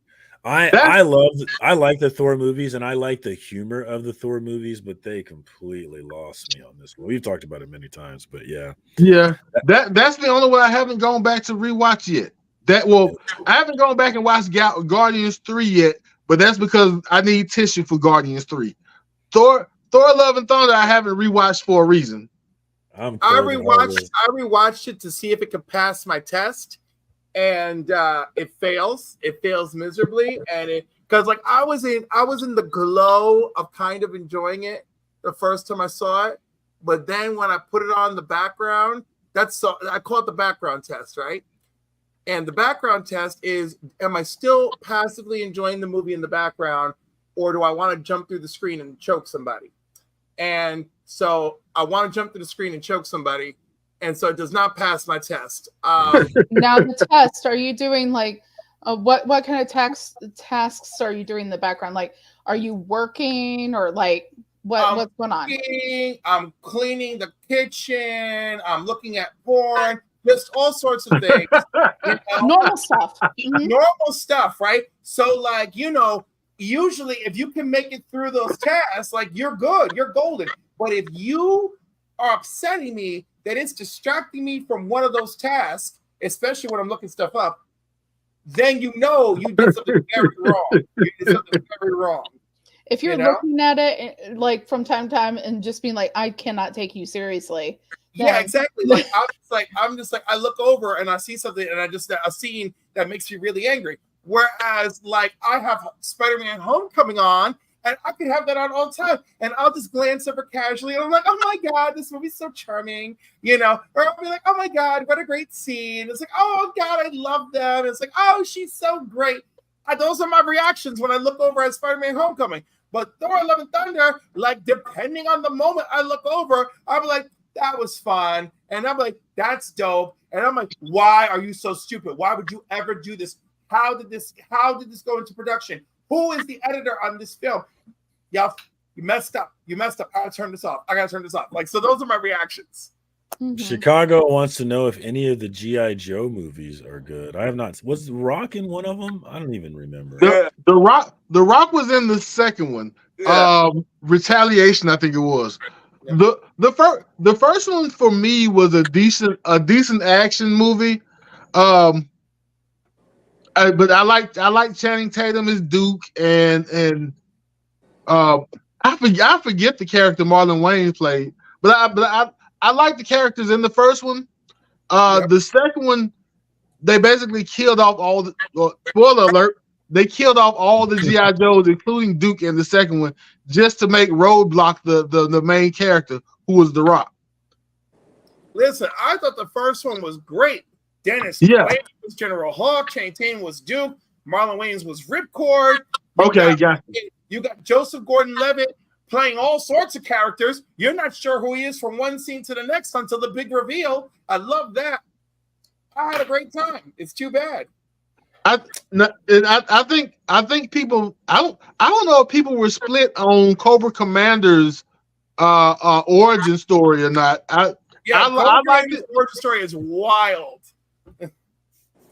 I like the Thor movies and I like the humor of the Thor movies, but they completely lost me on this one. We've talked about it many times, but yeah. That's the only one I haven't gone back to rewatch yet. I haven't gone back and watched Guardians 3 yet, but that's because I need tissue for Guardians 3. Thor Love and Thunder I haven't rewatched for a reason. I rewatched it to see if it could pass my test, and it fails. It fails miserably, and because like I was in the glow of kind of enjoying it the first time I saw it, but then when I put it on the background, I call it the background test, right? And the background test is: am I still passively enjoying the movie in the background, or do I want to jump through the screen and choke somebody? And so I want to jump through the screen and choke somebody, and so it does not pass my test. Now the test, are you doing like what kind of tasks are you doing in the background? Like, are you working or like what's going on? I'm cleaning the kitchen. I'm looking at porn. Just all sorts of things. You know? Normal stuff. Mm-hmm. Normal stuff, right? So like, usually if you can make it through those tasks, like you're good, you're golden. But if you are upsetting me, that it's distracting me from one of those tasks, especially when I'm looking stuff up, then you did something very wrong. You did something very wrong. If you're looking at it like from time to time and just being like, I cannot take you seriously. Yeah, exactly. Like I'm just like I look over and I see something and a scene that makes me really angry. Whereas like I have Spider-Man Homecoming on and I could have that on all the time and I'll just glance over casually and I'm like, oh my God, this movie's so charming, or I'll be like, oh my God, what a great scene. It's like, oh God, I love them. It's like, oh, she's so great. Those are my reactions when I look over at Spider-Man Homecoming. But Thor Love and Thunder, like depending on the moment I look over, I'll be like, that was fun. And I'm like, that's dope. And I'm like, why are you so stupid? Why would you ever do this? How did this go into production? Who is the editor on this film? Yeah, you messed up. I gotta turn this off. Like, so those are my reactions. Mm-hmm. Chicago wants to know if any of the G.I. Joe movies are good. I have not. Was The Rock in one of them? I don't even remember. The Rock was in the second one. Yeah. Retaliation, I think it was. Yeah. The first one for me was a decent action movie. But I like Channing Tatum as Duke and I forget the character Marlon Wayans played, but I like the characters in the first one. The second one, they basically killed off all the spoiler alert. They killed off all the G.I. Joes, including Duke in the second one, just to make Roadblock the main character, who was The Rock. Listen, I thought the first one was great. Dennis Yeah. Quaid was General Hawk. Channing Tatum was Duke. Marlon Wayans was Ripcord. Okay, You got Joseph Gordon-Levitt playing all sorts of characters. You're not sure who he is from one scene to the next until the big reveal. I love that. I had a great time. It's too bad. I think people I don't know if people were split on Cobra Commander's origin story or not. I like it. Origin story is wild.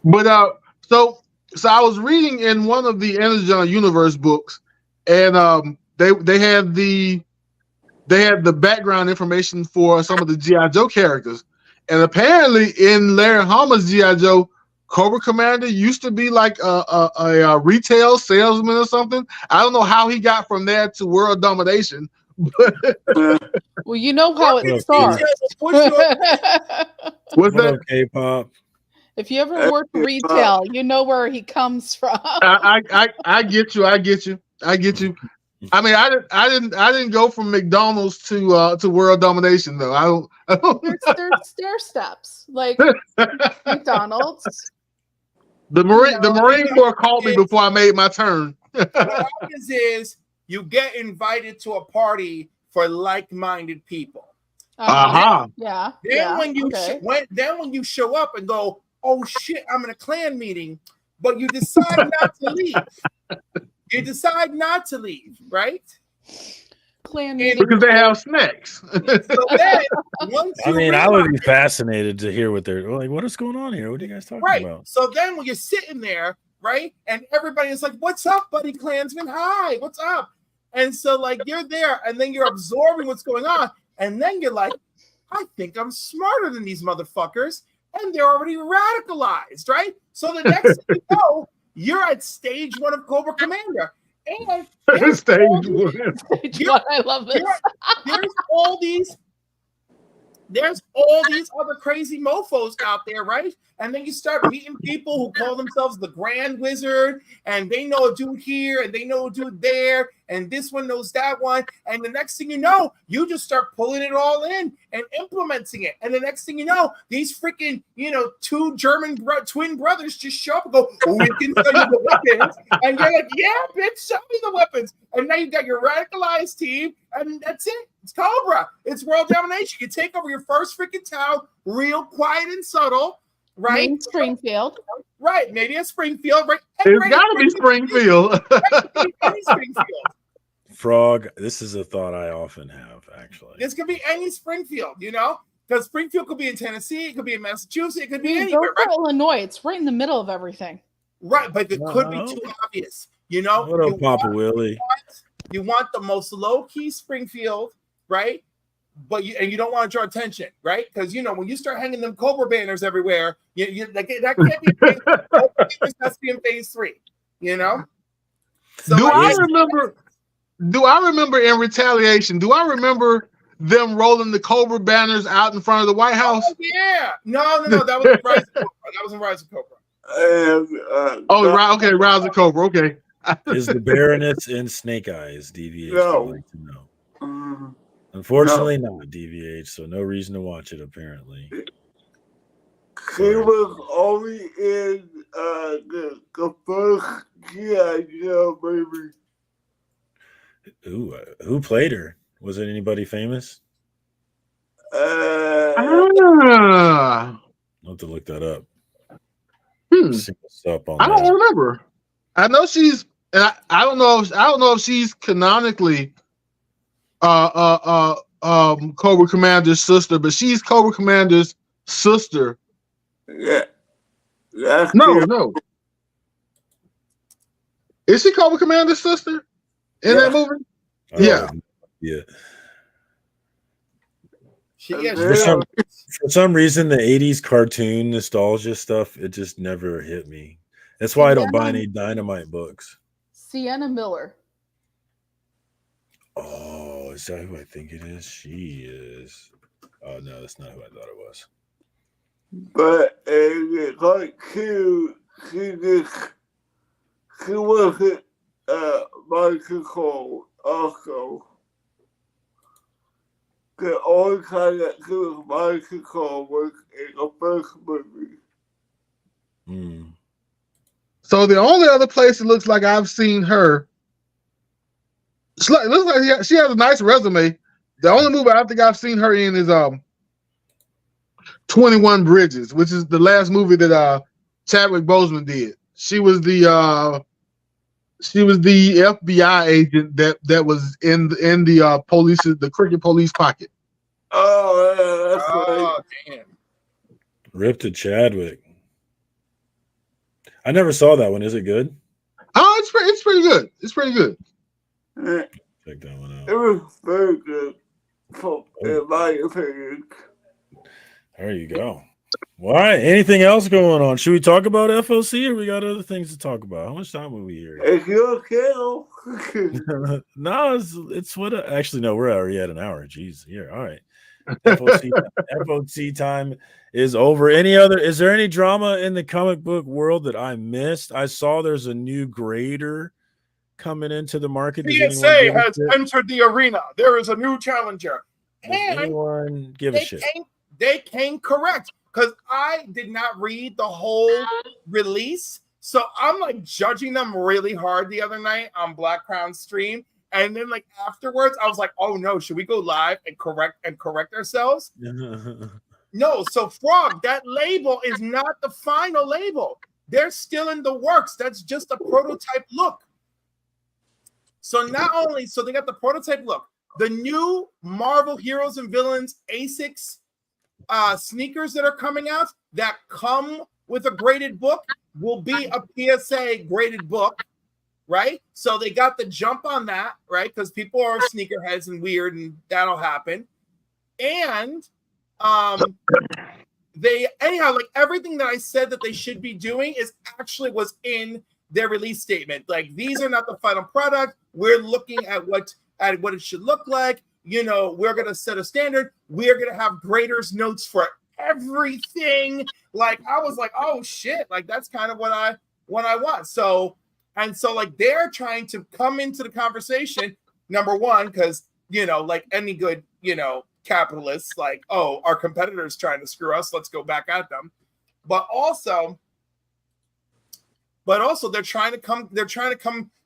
But so I was reading in one of the Energon Universe books, and they had the background information for some of the G.I. Joe characters, and apparently in Larry Hama's G.I. Joe, Cobra Commander used to be like a retail salesman or something. I don't know how he got from there to world domination. Well, you know how it starts. What's that? Up, K-pop? If you ever work retail, you know where he comes from. I get you. I mean, I didn't go from McDonald's to world domination though. I don't. There's stair steps like McDonald's. The Marine Corps called me before I made my turn. What happens is you get invited to a party for like-minded people. Yeah. Then when you show up and go, oh shit, I'm in a Klan meeting, but you decide not to leave. You decide not to leave, right? Klan meeting Because they have snacks. So then, I would be fascinated to hear what they're like. What is going on here? What are you guys talking about? So then, when you're sitting there, right, and everybody is like, "What's up, buddy, Klansman? Hi, what's up?" And so, like, you're there, and then you're absorbing what's going on, and then you're like, "I think I'm smarter than these motherfuckers," and they're already radicalized, right? So the next thing you know, you're at stage 1 of Cobra Commander. And Stage 1. I love this. There's all these other crazy mofos out there, right? And then you start meeting people who call themselves the Grand Wizard, and they know a dude here, and they know a dude there, and this one knows that one. And the next thing you know, you just start pulling it all in and implementing it. And the next thing you know, these freaking, two German twin brothers just show up and go, "Oh, we can sell you the weapons." And you're like, "Yeah, bitch, show me the weapons." And now you've got your radicalized team, and that's it. It's Cobra. It's world domination. You take over your first freaking town, real quiet and subtle. Right, Main Springfield. Right, maybe a Springfield. Right, it's got to be Springfield. Any Springfield. Frog. This is a thought I often have. Actually, this could be any Springfield. Because Springfield could be in Tennessee, it could be in Massachusetts, it could be anywhere. Right? Illinois. It's right in the middle of everything. Right, but it could be too obvious. What up, Papa Willie? You want the most low key Springfield, right? But you don't want to draw attention, right? Because when you start hanging them Cobra banners everywhere, that can't be phase 3. It has to be in phase 3, So do I remember in Retaliation? Do I remember them rolling the Cobra banners out in front of the White House? Oh, yeah, no, that was in Rise of Cobra. That was in Rise of Cobra. Right, okay, Rise of Cobra, okay. Is the Baroness in Snake Eyes DVH? No. I'd like to know. Unfortunately, not DVH, so no reason to watch it. Apparently, he was only in the first G.I. Joe movie. Who played her? Was it anybody famous? I I'll have to look that up. I don't remember. I know she's. I don't know if she's canonically Cobra Commander's sister, but she's Cobra Commander's sister. Yeah. No. Is she Cobra Commander's sister in that movie? Yeah. For some reason, the 80s cartoon nostalgia stuff, it just never hit me. That's why I don't buy any Dynamite books. Sienna Miller. Oh, is that who I think it is? She is. Oh, no, that's not who I thought it was. But like she wasn't bicycle also. the only time that she was bicycle was in the first movie. Mm. So the only other place it looks like I've seen her, it looks like she has a nice resume. The only movie I think I've seen her in is 21 Bridges, which is the last movie that Chadwick Boseman did. She was the FBI agent that was in the police, the cricket police pocket. Oh, yeah, that's right. Oh, damn. Rip to Chadwick. I never saw that one. Is it good? Oh, it's pretty good. It's pretty good. Yeah, Check that one it out. was very good, in my opinion. There you go. Well, all right. Anything else going on? Should we talk about FOC or we got other things to talk about? How much time are we here? It's your kill. No, it's what. Actually, no, we're already at an hour. Jeez, here. All right. FOC time is over. Is there any drama in the comic book world that I missed? I saw there's a new grader coming into the market. Does anyone PSA give a has shit? entered the arena. There is a new challenger. Does And anyone give a shit? they came correct because I did not read the whole release. So I'm like judging them really hard the other night on Black Crown stream. And then like afterwards, I was like, oh no, should we go live and correct ourselves? No, so Frog, that label is not the final label. They're still in the works. That's just a prototype look. So not only, so they got the prototype look, the new Marvel Heroes and Villains ASICS sneakers that are coming out that come with a graded book will be a PSA graded book, right? So they got the jump on that, right? Because people are sneakerheads and weird, and that'll happen. And they anyhow, like everything that I said that they should be doing is actually was in their release statement. Like these are not the final product. We're looking at what it should look like. You know, we're gonna set a standard. We're gonna have graders notes for everything. Like I was like, oh shit, like that's kind of what I want. So like they're trying to come into the conversation. Number one, because you know, like any good, you know, capitalists, like, oh, our competitors trying to screw us, let's go back at them. But also they're trying to come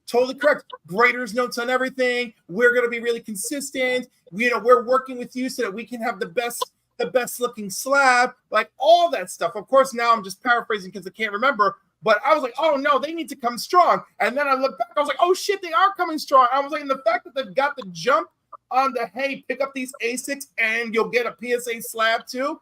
totally correct. Graders notes on everything. We're going to be really consistent. You know, we're working with you so that we can have the best looking slab, like all that stuff. Of course, now I'm just paraphrasing because I can't remember, but I was like, oh no, they need to come strong. And then I looked back, I was like, oh shit, they are coming strong. I was like, and the fact that they've got the jump on the, hey, pick up these ASICs and you'll get a PSA slab too,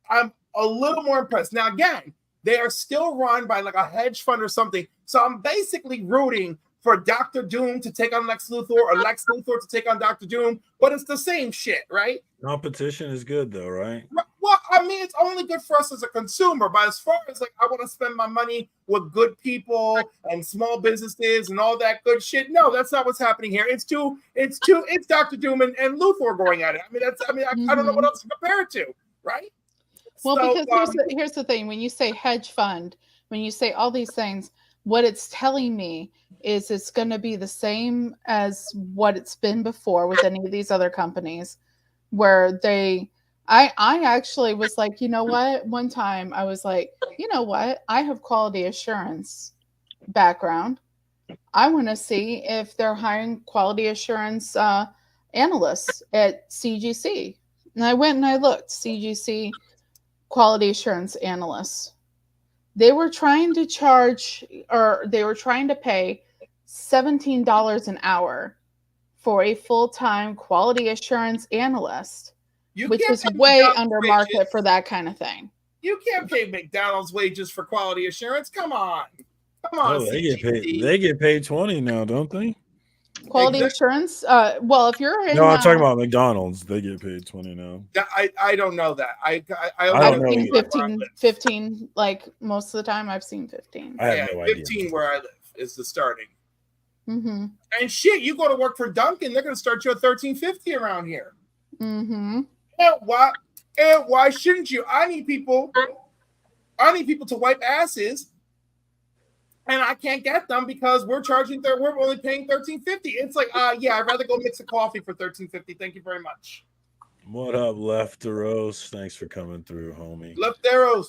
I'm a little more impressed. Now, again, they are still run by like a hedge fund or something. So I'm basically rooting for Dr. Doom to take on Lex Luthor or Lex Luthor to take on Dr. Doom, but it's the same shit, right? Competition is good though, right? Well, I mean, it's only good for us as a consumer, but as far as like I want to spend my money with good people and small businesses and all that good shit, no, that's not what's happening here. It's Dr. Doom and Luthor going at it. I don't know what else to compare it to, right? Well, So, because here's the thing. When you say hedge fund, when you say all these things, what it's telling me is it's going to be the same as what it's been before with any of these other companies where I actually was like, you know what? One time I was like, you know what? I have quality assurance background. I want to see if they're hiring quality assurance analysts at CGC. And I went and I looked, CGC quality assurance analysts. They were trying to pay $17 an hour for a full-time quality assurance analyst, which was way under market for that kind of thing. You can't pay McDonald's wages for quality assurance. Come on. Oh, they get paid. They get paid 20 now, don't they? Quality assurance. Well, if you're in, no, I'm talking about McDonald's. They get paid 20 now. I don't know that. I've seen 15. Like most of the time, I've seen 15. I have no idea. 15 where I live is the starting. Mm-hmm. And shit, you go to work for Dunkin', they're going to start you at $13.50 around here. Mm-hmm. And why shouldn't you? I need people to wipe asses, and I can't get them because we're only paying $13.50. It's like, yeah, I'd rather go mix a coffee for $13.50. Thank you very much. What up, Lefteros? Thanks for coming through, homie. Lefteros,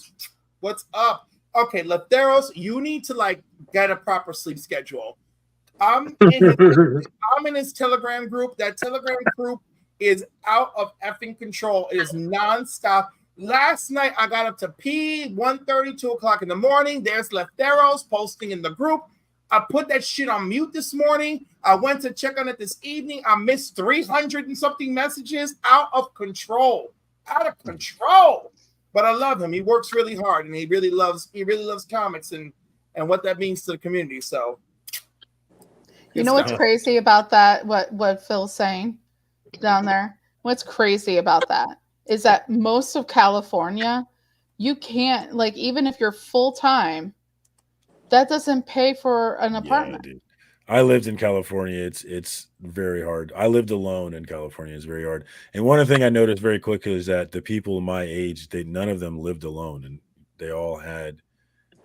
what's up? Okay, Lefteros, you need to like get a proper sleep schedule. I'm in his Telegram group. That Telegram group is out of effing control. It is nonstop. Last night I got up to pee 1:30, 2 o'clock in the morning. There's Lefteros posting in the group. I put that shit on mute this morning. I went to check on it this evening. I missed 300 and something messages. Out of control. Out of control. But I love him. He works really hard and he really loves comics and what that means to the community. So you know what's crazy about that? What Phil's saying down there? What's crazy about that is that most of California, you can't, like, even if you're full time, that doesn't pay for an apartment. Yeah, dude. I lived in California. It's very hard. I lived alone in California. It's very hard. And one thing I noticed very quickly is that the people my age, none of them lived alone, and they all had.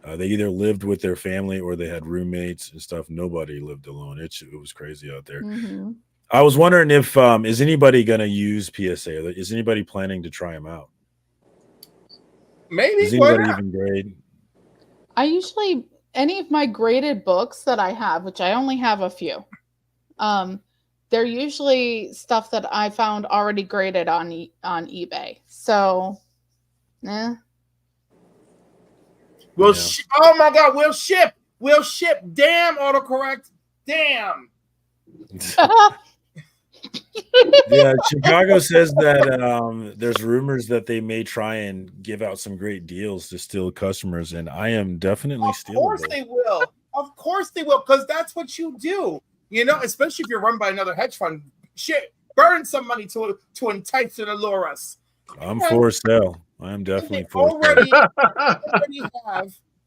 They either lived with their family or they had roommates and stuff. Nobody lived alone. It was crazy out there. Mm-hmm. I was wondering if is anybody going to use PSA? Is anybody planning to try them out? Maybe. Does anybody even grade? I usually, any of my graded books that I have, which I only have a few, they're usually stuff that I found already graded on eBay. So, Oh my God, we'll ship. Damn, autocorrect. Damn. Yeah, Chicago says that there's rumors that they may try and give out some great deals to steal customers, and I am definitely stealing. Of course they will. Of course they will, because that's what you do. You know, especially if you're run by another hedge fund. Shit, burn some money to entice and allure us. I'm for sale. I'm definitely for sale.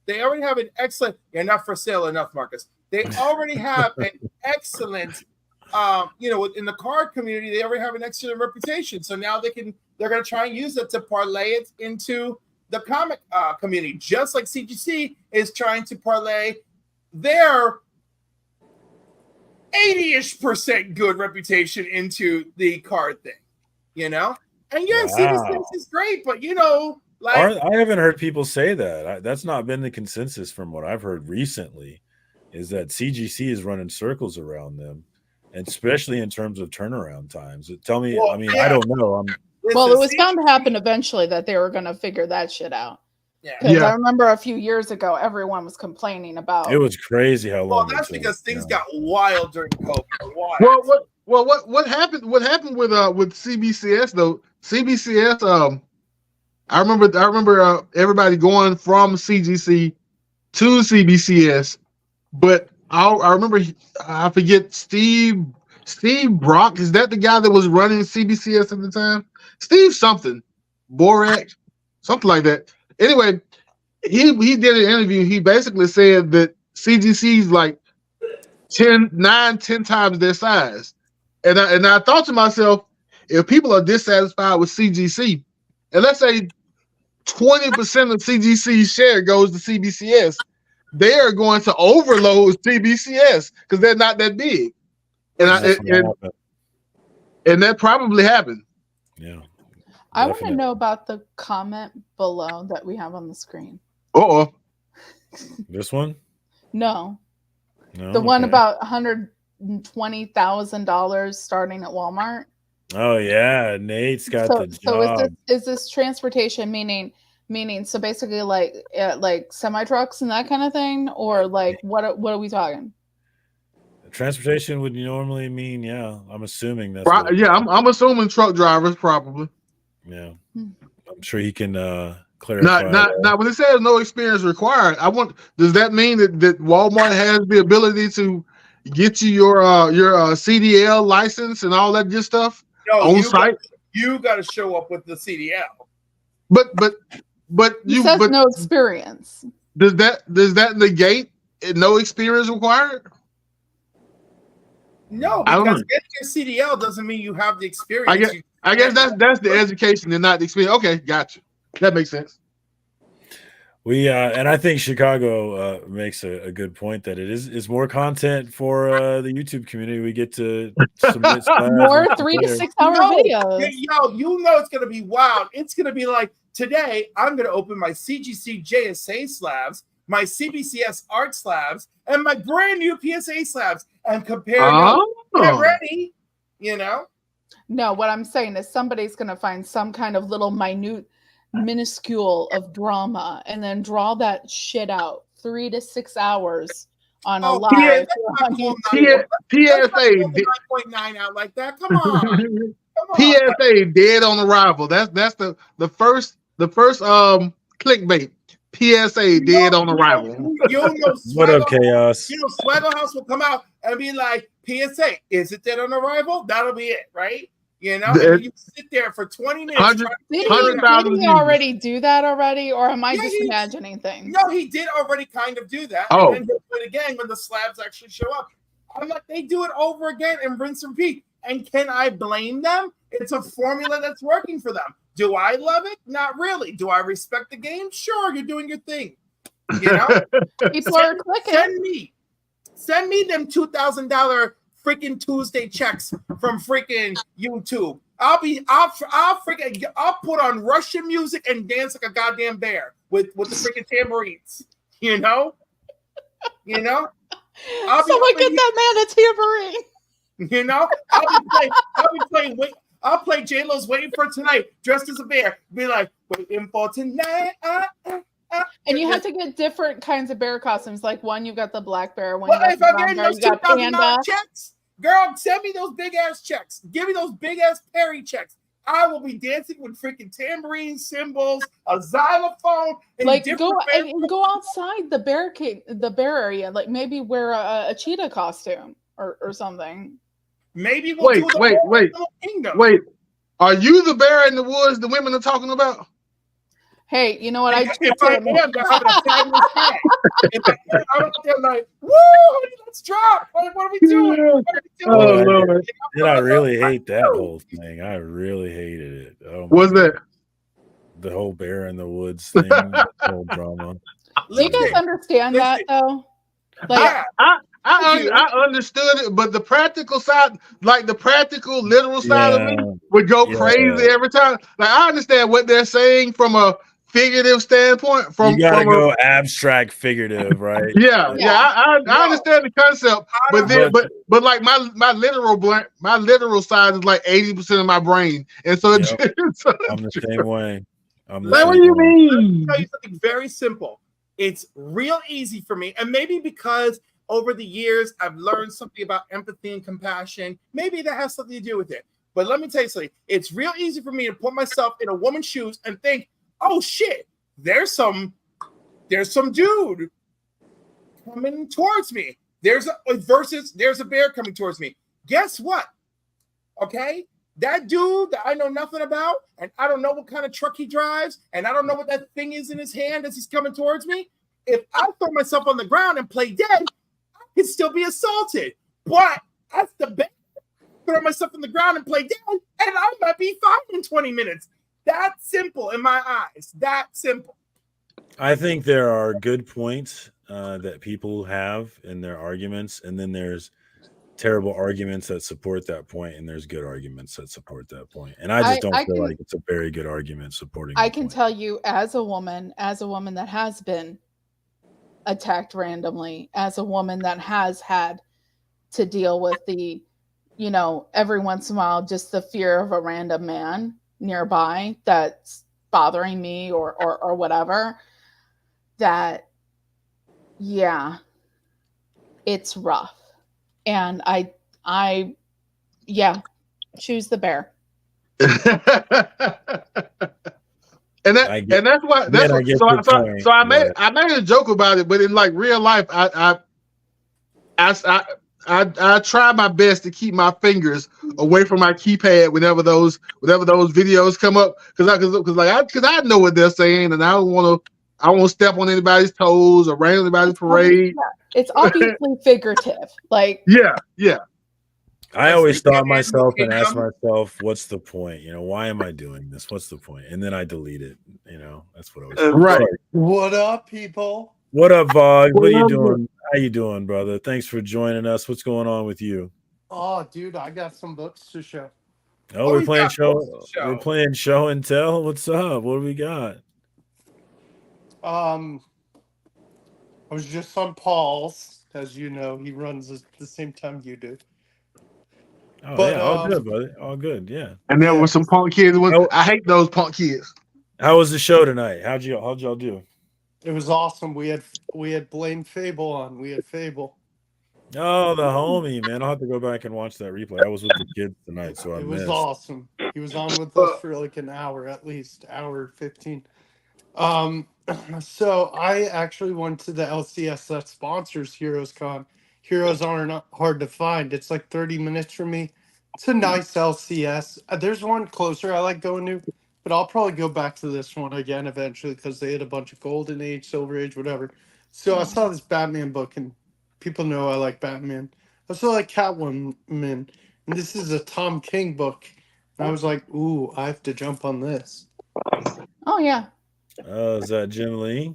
They already have an excellent. You're not for sale enough, Marcus. They already have an excellent. In the card community, they already have an excellent reputation. So now they're going to try and use it to parlay it into the comic community, just like CGC is trying to parlay their 80-ish% good reputation into the card thing, you know? And yes, CGC is great, but like I haven't heard people say that. That's not been the consensus from what I've heard recently, is that CGC is running circles around them. And especially in terms of turnaround times. Tell me, well, I don't know. It was bound to happen eventually that they were going to figure that shit out. Because I remember a few years ago, everyone was complaining about. It was crazy how long. Well, that's because things got wild during COVID. What happened? What happened with CBCS though? CBCS. I remember everybody going from CGC to CBCS, but I remember, I forget, Steve Brock. Is that the guy that was running CBCS at the time? Steve something, Borak, something like that. Anyway, he did an interview. He basically said that CGC is like 10 times their size. And I thought to myself, if people are dissatisfied with CGC, and let's say 20% of CGC's share goes to CBCS, they are going to overload CBCS because they're not that big, and that probably happened. Yeah, I want to know about the comment below that we have on the screen. This one? No, the one about $120,000 starting at Walmart. Oh yeah, Nate's got the job. So is this transportation meaning so basically like semi trucks and that kind of thing, or like what are we talking? Transportation would normally mean, I'm assuming that's I'm assuming truck drivers probably. Yeah, I'm sure he can clarify. Not when it says no experience required. Does that mean that Walmart has the ability to get you your CDL license and all that good stuff on site? You got to show up with the CDL. But you says no experience. Does that negate no experience required? No, because getting your CDL doesn't mean you have the experience. I guess that's the education and not the experience. Okay, gotcha. That makes sense. We and I think Chicago makes a good point that it's more content for the YouTube community. We get to submit More 3 to 6 hour videos. Yo, you know it's gonna be wild. It's gonna be like today. I'm gonna open my CGC JSA slabs, my CBCS art slabs, and my brand new PSA slabs, and compare them. Get ready, you know. No, what I'm saying is somebody's gonna find some kind of little minuscule of drama and then draw that shit out 3 to 6 hours on a live. PSA 9.9 out like that. Come on. PSA dead on arrival. That's the first clickbait. PSA dead on arrival. What up, Chaos? You know, Swaggle House will come out and be like, PSA, is it dead on arrival? That'll be it, right? You know, and you sit there for 20 minutes. Did he already do that already, or am I just imagining things? No, he did already kind of do that. Oh. And then he'll do it again when the slabs actually show up. I'm like, they do it over again and rinse and repeat. And can I blame them? It's a formula that's working for them. Do I love it? Not really. Do I respect the game? Sure, you're doing your thing. You know? People are clicking. Send me them $2,000 freaking Tuesday checks from freaking YouTube. I'll put on Russian music and dance like a goddamn bear with the freaking tambourines. You know? You know? Someone get that man a tambourine. You know? I'll play J-Lo's Waiting for Tonight, dressed as a bear. Be like, waiting for tonight. And you have to get different kinds of bear costumes. Like one, you got the black bear. One, if I'm getting bear, those $2,000 checks, girl, send me those big ass checks. Give me those big ass Perry checks. I will be dancing with freaking tambourines, cymbals, a xylophone, and like go outside the bear area. Like maybe wear a cheetah costume or something. Maybe we'll wait. Are you the bear in the woods the women are talking about? Hey, you know what? If I am, they're having a fabulous time. They're like, woo, honey, let's drop. What are we doing? I really hate that whole thing. I really hated it. Oh, what's that? The whole bear in the woods thing, the whole drama. Do you guys understand that though? Like, I understood it, but the practical side, like the practical, literal side of me, would go crazy every time. Like I understand what they're saying from a figurative standpoint. You gotta go abstract, figurative, right? I understand the concept, but like my literal side is like 80% of my brain, and so I'm the same way. What do you mean? I'll tell you something very simple. It's real easy for me, and maybe because over the years I've learned something about empathy and compassion. Maybe that has something to do with it. But let me tell you something. It's real easy for me to put myself in a woman's shoes and think, oh shit, there's some dude coming towards me. There's a bear coming towards me. Guess what? Okay, that dude that I know nothing about, and I don't know what kind of truck he drives, and I don't know what that thing is in his hand as he's coming towards me. If I throw myself on the ground and play dead, I could still be assaulted. But that's the best. Throw myself on the ground and play dead, and I might be fine in 20 minutes. That simple in my eyes. That simple. I think there are good points that people have in their arguments, and then there's terrible arguments that support that point, and there's good arguments that support that point. And I just don't feel like it's a very good argument supporting. I can tell you, as a woman that has been attacked randomly, as a woman that has had to deal with the, every once in a while, just the fear of a random man nearby that's bothering me or whatever, that it's rough. And I choose the bear. And that's why. So I made a joke about it, but in like real life, I try my best to keep my fingers away from my keypad whenever those videos come up, because I know what they're saying, and I won't step on anybody's toes or rain on anybody's parade. It's obviously figurative. Like yeah. I always thought Handbook myself and asked income. myself, what's the point? Why am I doing this? What's the point? And then I delete it. That's what I always Uh, thought. Right. Sorry. What up, people? What up, Vog? What are you Well, doing? How you doing, brother? Thanks for joining us. What's going on with you? Oh, dude, I got some books to show. Oh, Oh, we're he's playing got books to show. We're show. playing show and tell. What's up? What do we got? I was just on Paul's, as you know, he runs at the same time you do. Oh But yeah, all good, buddy. All good. Yeah. and there yeah, were some punk kids. How, I hate those punk kids. how was the show tonight? How'd y'all do? it was awesome. We had Blaine Fable on. We had Fable. Oh, the homie, man. I'll have to go back and watch that replay. I was with the kids tonight, so I It was missed. awesome. He was on with us for like an hour at least, hour 15. So I actually went to the LCS that sponsors Heroes Con. Heroes aren't hard to find. It's like 30 minutes from me. It's a nice LCS. There's one closer I like going to, but I'll probably go back to this one again eventually because they had a bunch of Golden Age, Silver Age, whatever. So I saw this Batman book, and people know I like Batman. I also like Catwoman, and this is a Tom King book. And I was like, ooh, I have to jump on this. Oh yeah. Is that Jim Lee?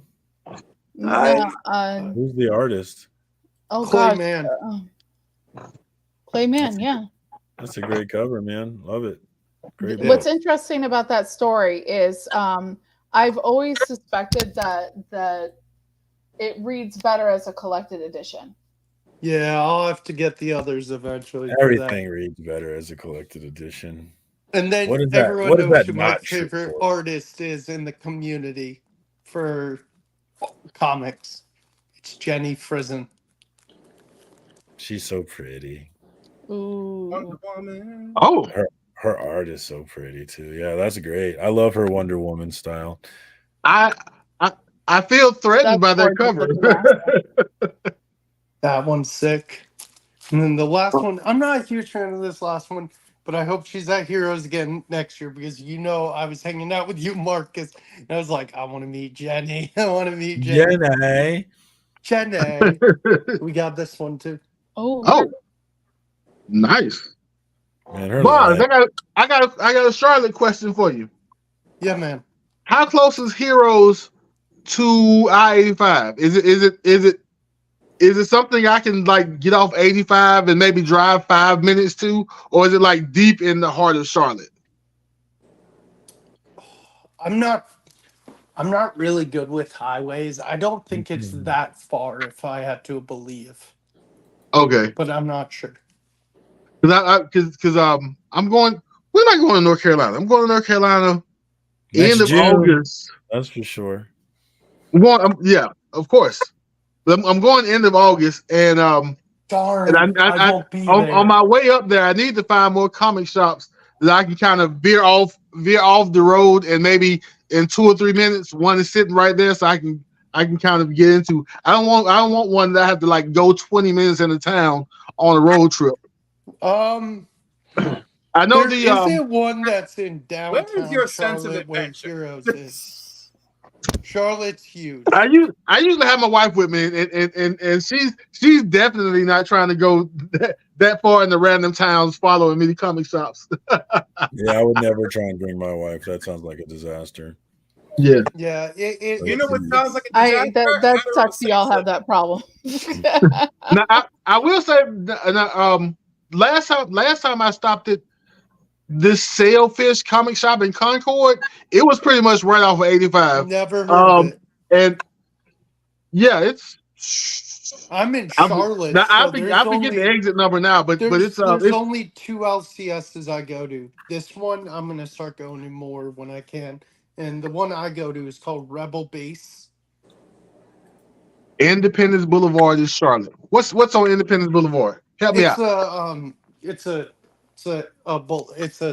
No, Who's the artist? oh gosh. Clayman. Clayman, yeah. That's a great cover, man. Love it. Great book. What's interesting about that story is I've always suspected that it reads better as a collected edition. Yeah, I'll have to get the others eventually. for that. Everything reads better as a collected edition. And then What is that? everyone What is knows that who my not true favorite for? artist is in the community for comics. It's Jenny Frison. She's so pretty. Ooh. Wonder Woman. Oh, Her art is so pretty too. Yeah, that's great. I love her Wonder Woman style. I feel threatened by That's that cover. gorgeous. That one's sick. And then the last one, I'm not a huge fan of this last one, but I hope she's at Heroes again next year because I was hanging out with you, Marcus, and I was like, I want to meet Jenny. I want to meet Jenny. Jenny. Jenny. We got this one too. Oh, Oh, nice. Man, her Bonds, life. I got a Charlotte question for you. Yeah, man. How close is Heroes to I-85? Is it something I can like get off 85 and maybe drive 5 minutes to, or is it like deep in the heart of Charlotte? I'm not really good with highways. I don't think it's that far if I had to believe, Okay, but I'm not sure. because I'm going. When am I going to North Carolina? I'm going to North Carolina Next end of June. August. That's for sure. Yeah, of course. I'm going end of August, and Darn, and I won't be on there. my way up there, I need to find more comic shops that I can kind of veer off the road, and maybe in 2 or 3 minutes, one is sitting right there, so I can kind of get into. I don't want one that I have to like go 20 minutes into town on a road trip. I know Isn't one that's in downtown Where is your sense of Charlotte where adventure? Heroes is. Charlotte's huge. I usually have my wife with me, and she's definitely not trying to go that far into random towns following me to comic shops. Yeah, I would never try and bring my wife. That sounds like a disaster. Yeah. Yeah, You know what sounds like a disaster? that sucks. Y'all have that problem. Now I will say, last time I stopped at this Sailfish comic shop in Concord, it was pretty much right off of 85. Never heard of it. And yeah, it's. I'm in Charlotte. I so forget the exit number now, but there's it's only 2 LCSs I go to. This one I'm gonna start going to more when I can. And the one I go to is called Rebel Base. Independence Boulevard is Charlotte. What's on Independence Boulevard? Help me out. It's a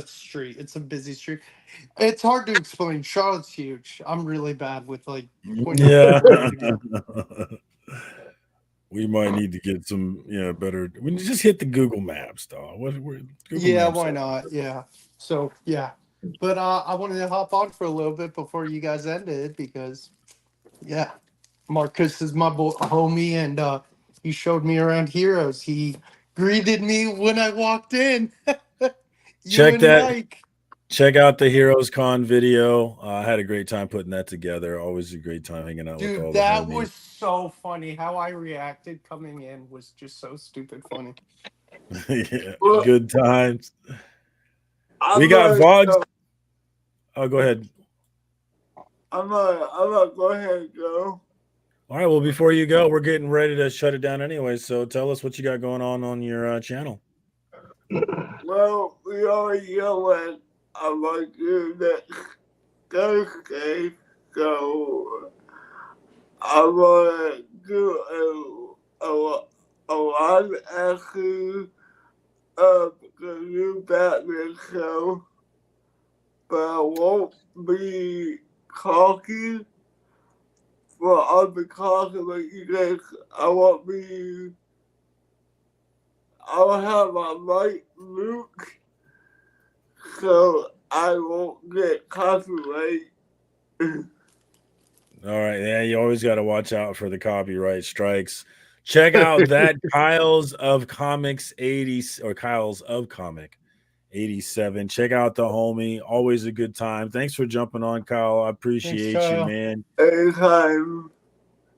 street. It's a busy street. It's hard to explain. Charlotte's huge. I'm really bad with like pointing Yeah. out. We might need to get some, better. We need to just hit the Google Maps, dog. Why not? Yeah. So yeah, but I wanted to hop on for a little bit before you guys ended because, yeah, Marcus is my homie and he showed me around Heroes. He greeted me when I walked in. You Check and that. Mike. Check out the Heroes Con video. I had a great time putting that together. Always a great time hanging out with all Dude, the that homies. was so funny. How I reacted coming in was just so stupid funny. Yeah, Well, good times. I'm We got gonna Vogs. go- Oh, go ahead. I'm gonna go ahead and go. All right. Well, before you go, we're getting ready to shut it down anyway. So tell us what you got going on your channel. Well, we already know that I might do next Thursday, so I'm gonna do a live action of the new Batman show, but I won't be talking. Well, I'll be talking with you guys. I'll have my mic Luke, so I won't get copyright. All right. Yeah, you always got to watch out for the copyright strikes. Check out that Kyle's of Comics 80 or Kyle's of Comic 87. Check out the homie. Always a good time. Thanks for jumping on, Kyle. I appreciate you, Kyle. man. Anytime.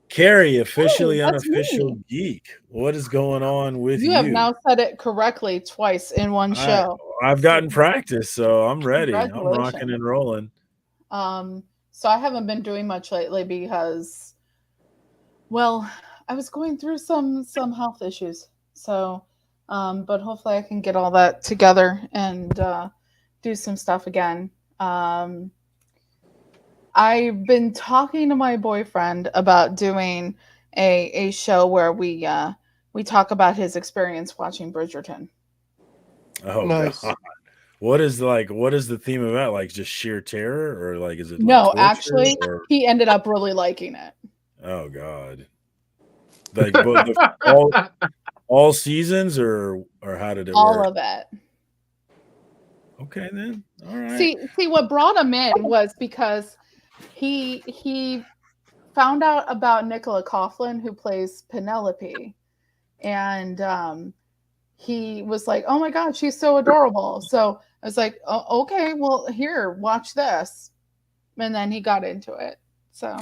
Carrie, officially Hey, that's unofficial me. geek. What is going on with You you? have now said it correctly twice in one show. I've gotten practice, so I'm ready. I'm rocking Congratulations. and rolling. So I haven't been doing much lately because, well, I was going through some health issues. So, but hopefully I can get all that together and do some stuff again. I've been talking to my boyfriend about doing a show where we talk about his experience watching Bridgerton. Oh, Nice. God. What is the theme of that? Like just sheer terror, or like is it like No, torture, actually, or... he ended up really liking it. Oh God! Like all seasons, or how did it All work? of it. Okay, then. All right. See, what brought him in was because he found out about Nicola Coughlan, who plays Penelope, and he was like, "Oh my God, she's so adorable." So I was like, "Oh, okay, well, here, watch this," and then he got into it. So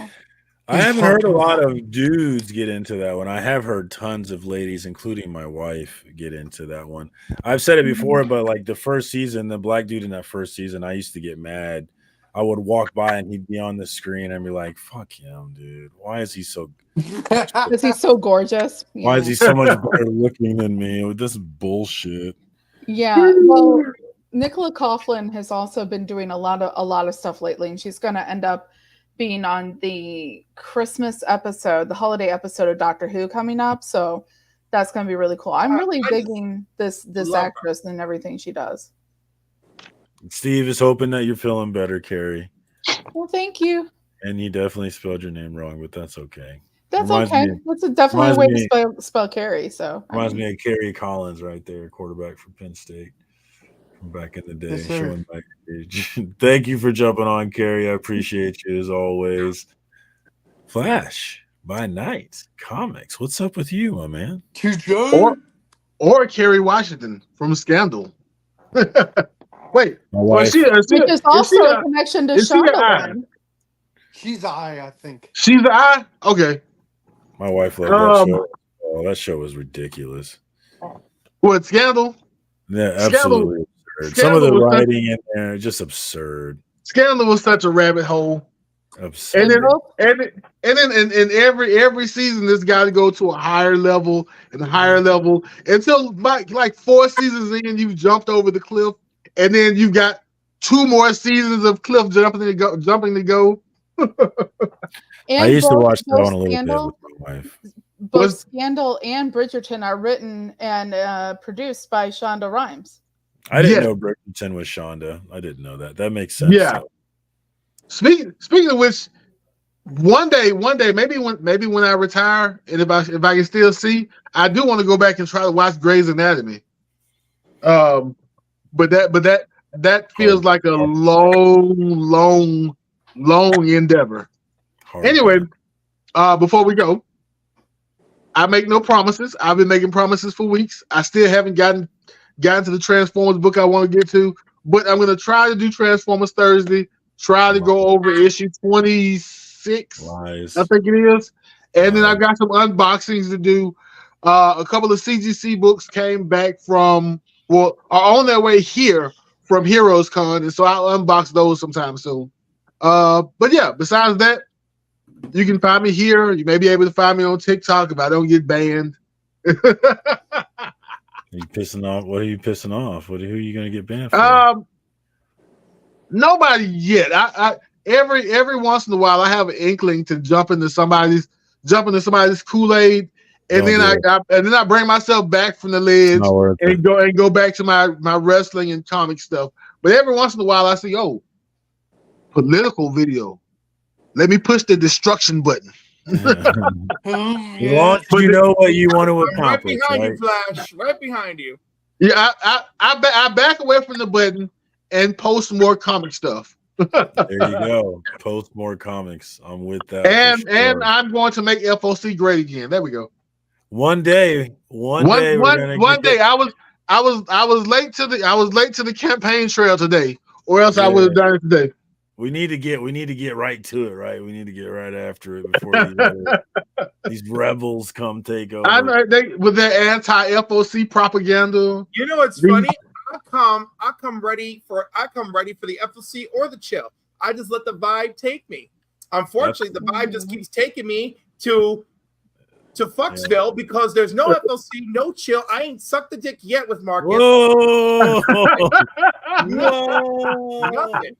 I haven't heard a lot of dudes get into that one. I have heard tons of ladies, including my wife, get into that one. I've said it before, but like the first season, the black dude in that first season, I used to get mad. I would walk by and he'd be on the screen and be like, "Fuck him, dude. Why is he so because he's so gorgeous. Why is he so much better looking than me with this bullshit?" Yeah, well, Nicola Coughlan has also been doing a lot of stuff lately, and she's going to end up being on the Christmas episode, the holiday episode of Doctor Who coming up. So that's going to be really cool. I'm really digging this actress and everything she does. Steve is hoping that you're feeling better, Carrie. Well, thank you. And he definitely spelled your name wrong, but that's okay. That's okay. That's definitely a way to spell Carrie. So reminds me of Kerry Collins right there, quarterback for Penn State from back in the day. Yes, showing back age. Thank you for jumping on, Carrie. I appreciate you as always. Flash by Night Comics. What's up with you, my man? Or Kerry Washington from Scandal. Wait, which is also a connection to Shonda. She's I think. She's the I? Okay. My wife loved that show. Oh, that show was ridiculous. What, Scandal? Yeah, absolutely absurd. Some of the writing in there just absurd. Scandal was such a rabbit hole. Absurd. And then in every season, this got to go to a higher level and a higher level until like 4 seasons in, you've jumped over the cliff, and then you've got 2 more seasons of cliff jumping to go. I used to watch that one a little bit with my wife. Both Scandal and Bridgerton are written and produced by Shonda Rhimes. I didn't know Bridgerton was Shonda. I didn't know that. That makes sense. Yeah. Speaking of which, one day, maybe when I retire, and if I can still see, I do want to go back and try to watch Grey's Anatomy. But that feels like a long endeavor. Anyway, before we go, I make no promises. I've been making promises for weeks. I still haven't gotten to the Transformers book I want to get to, but I'm going to try to do Transformers Thursday. Try to go over issue 26, Lies. I think it is, and then Lies. I've got some unboxings to do. A couple of CGC books came back are on their way here from Heroes Con, and so I'll unbox those sometime soon. But yeah, besides that, you can find me here. You may be able to find me on TikTok if I don't get banned. Are you pissing off? What are you pissing off? Who are you going to get banned for? Nobody yet. I every once in a while I have an inkling to jump into somebody's Kool-Aid, and then I bring myself back from the ledge and go back to my wrestling and comic stuff. But every once in a while I see, political video. Let me push the destruction button. As long as you know what you want to accomplish. Right behind you, Flash. Right behind you. Yeah, I back away from the button and post more comic stuff. There you go. Post more comics. I'm with that. And I'm going to make FOC great again. There we go. One day. One day I was late to the campaign trail today, or else I would have done it today. We need to get right to it, right? We need to get right after it before these rebels come take over. I know with their anti-FOC propaganda. You know what's funny? I come ready for the FOC or the chill. I just let the vibe take me. Unfortunately, the vibe just keeps taking me to Fucksville because there's no FOC, no chill. I ain't sucked the dick yet with Marcus. Whoa! Nothing.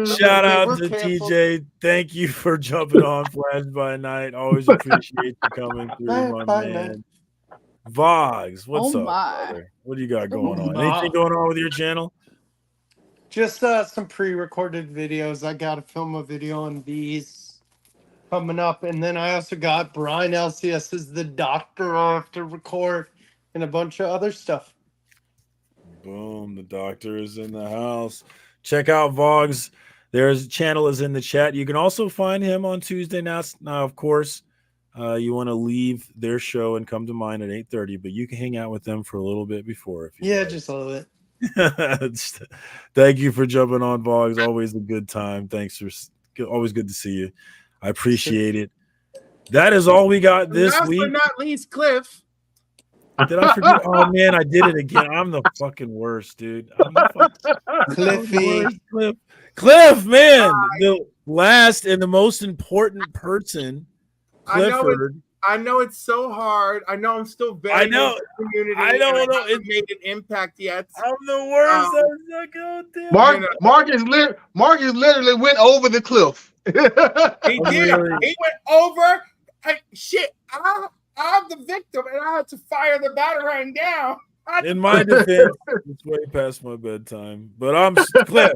Shout out to TJ. Thank you for jumping on Flash by Night. Always appreciate you coming through, my man. Vogs, what's up, brother? What do you got going on? Anything going on with your channel? Just some pre-recorded videos. I got to film a video on these coming up, and then I also got Brian LCS's The Doctor I have to record, and a bunch of other stuff. Boom, the doctor is in the house. Check out Vogs. Their channel is in the chat. You can also find him on Tuesday nights. Now, of course, you want to leave their show and come to mine at 8:30, but you can hang out with them for a little bit before. If you like. Just a little bit. Thank you for jumping on, Vogs. Always a good time. Always good to see you. I appreciate it. That is all we got this week. Last but not least, Cliff. Did I forget? Oh man, I did it again. I'm the fucking worst, dude. Cliffy. Cliff, man, the last and the most important person. Clifford. I know it's so hard. I know I'm still very I know. community. I don't know. It made an impact yet. I'm the worst. Marcus literally went over the cliff. He did. He went over. I'm the victim, and I had to fire the batarang down. In my defense, it's way past my bedtime. But I'm Cliff.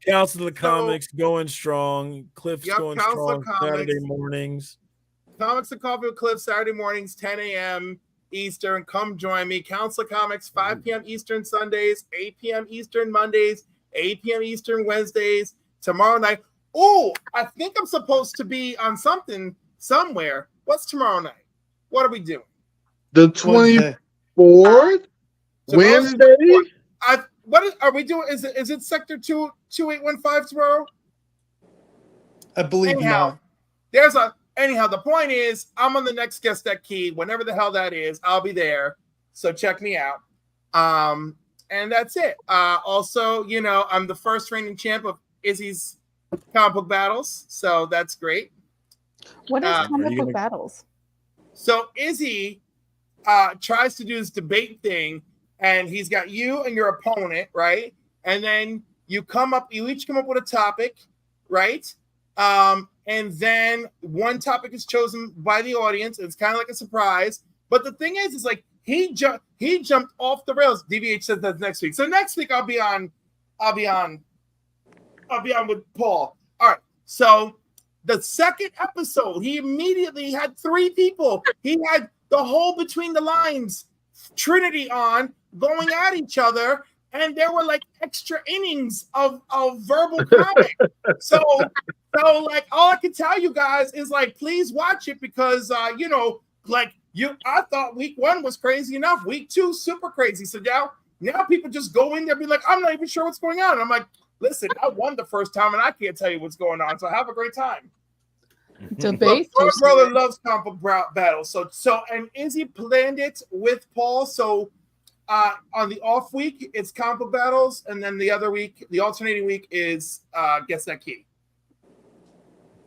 Council of Comics going strong. Cliff's going strong Saturday mornings. Comics and Coffee with Cliff, Saturday mornings, 10 a.m. Eastern. Come join me. Council of Comics, 5 p.m. Eastern Sundays, 8 p.m. Eastern Mondays, 8 p.m. Eastern Wednesdays. Tomorrow night. Oh, I think I'm supposed to be on something somewhere. What's tomorrow night? What are we doing? The 24th? Wednesday? Are we doing? Is it Sector 2815 tomorrow? I believe not. Anyhow, the point is, I'm on the next Guest Deck Key. Whenever the hell that is, I'll be there. So check me out. And that's it. Also, I'm the first reigning champ of Izzy's comic book battles. So that's great. What is comic book battles? So Izzy tries to do this debate thing, and he's got you and your opponent, right? And then you each come up with a topic, right? And then one topic is chosen by the audience. It's kind of like a surprise. But the thing is like he jumped off the rails. DVH says that's next week. So next week I'll be on with Paul. All right. So the second episode, he immediately had 3 people. He had the whole Between the Lines Trinity on going at each other, and there were like extra innings of verbal combat. So So, like, all I can tell you guys is, like, please watch it because, I thought week 1 was crazy enough. Week 2, super crazy. So now people just go in there and be like, I'm not even sure what's going on. And I'm like, listen, I won the first time and I can't tell you what's going on. So have a great time. Debate. My brother loves combo battles. So and Izzy planned it with Paul. So on the off week, it's combo battles, and then the other week, the alternating week is Guess That Key.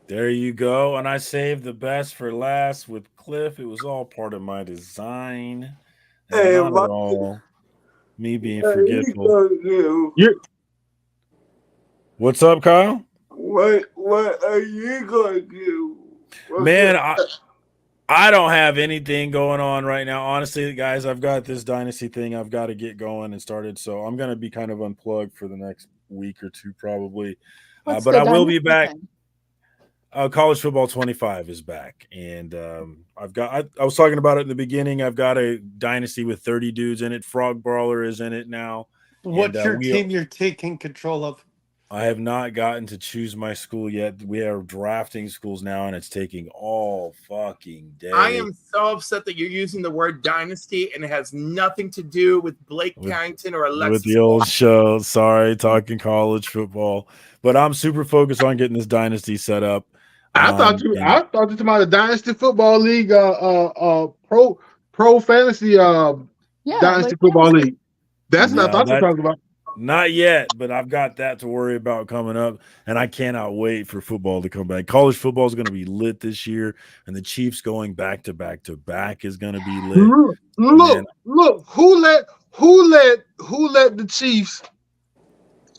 There you go. And I saved the best for last with Cliff. It was all part of my design. And Hey, not what- at all me being What are you forgetful. gonna do? What's up, Kyle? What are you gonna do? Man, I don't have anything going on right now. Honestly, guys, I've got this dynasty thing I've got to get going and started. So I'm going to be kind of unplugged for the next week or two, probably. What's But the I will be dynasty back. thing? College Football 25 is back. And I was talking about it in the beginning. I've got a dynasty with 30 dudes in it. Frog Brawler is in it now. What's And, your team you're taking control of? I have not gotten to choose my school yet. We are drafting schools now, and it's taking all fucking day. I am so upset that you're using the word dynasty and it has nothing to do with Blake Carrington or Alexis. With the old show. Sorry, talking college football. But I'm super focused on getting this dynasty set up. I thought you talking about the Dynasty Football League, pro fantasy Dynasty Football League. That's what I thought you were talking about. Not yet, but I've got that to worry about coming up, and I cannot wait for football to come back. College football is going to be lit this year, and the Chiefs going back to back to back is going to be lit. Look, who let the Chiefs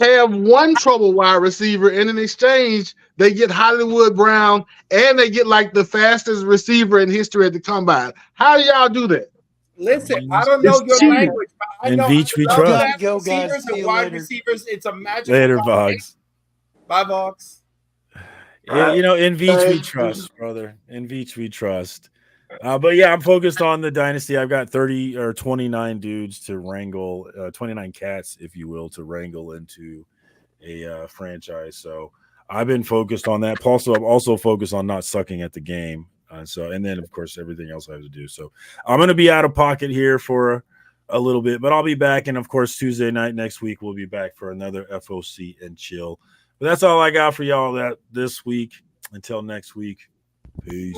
have one trouble wide receiver, and in exchange they get Hollywood Brown and they get like the fastest receiver in history at the combine? How do y'all do that? Listen, I don't know your language, but I know Veach we trust. Receivers and wide receivers. It's a magic. Later, Vox. Bye, Vox. In Veach we trust, brother. In Veach we trust. But yeah, I'm focused on the dynasty. I've got 30 or 29 dudes to wrangle, 29 cats, if you will, to wrangle into a franchise. So I've been focused on that. I'm also focused on not sucking at the game. And then of course everything else I have to do. So I'm going to be out of pocket here for a little bit, but I'll be back. And of course, Tuesday night next week, we'll be back for another FOC and chill. But that's all I got for y'all this week. Until next week, peace.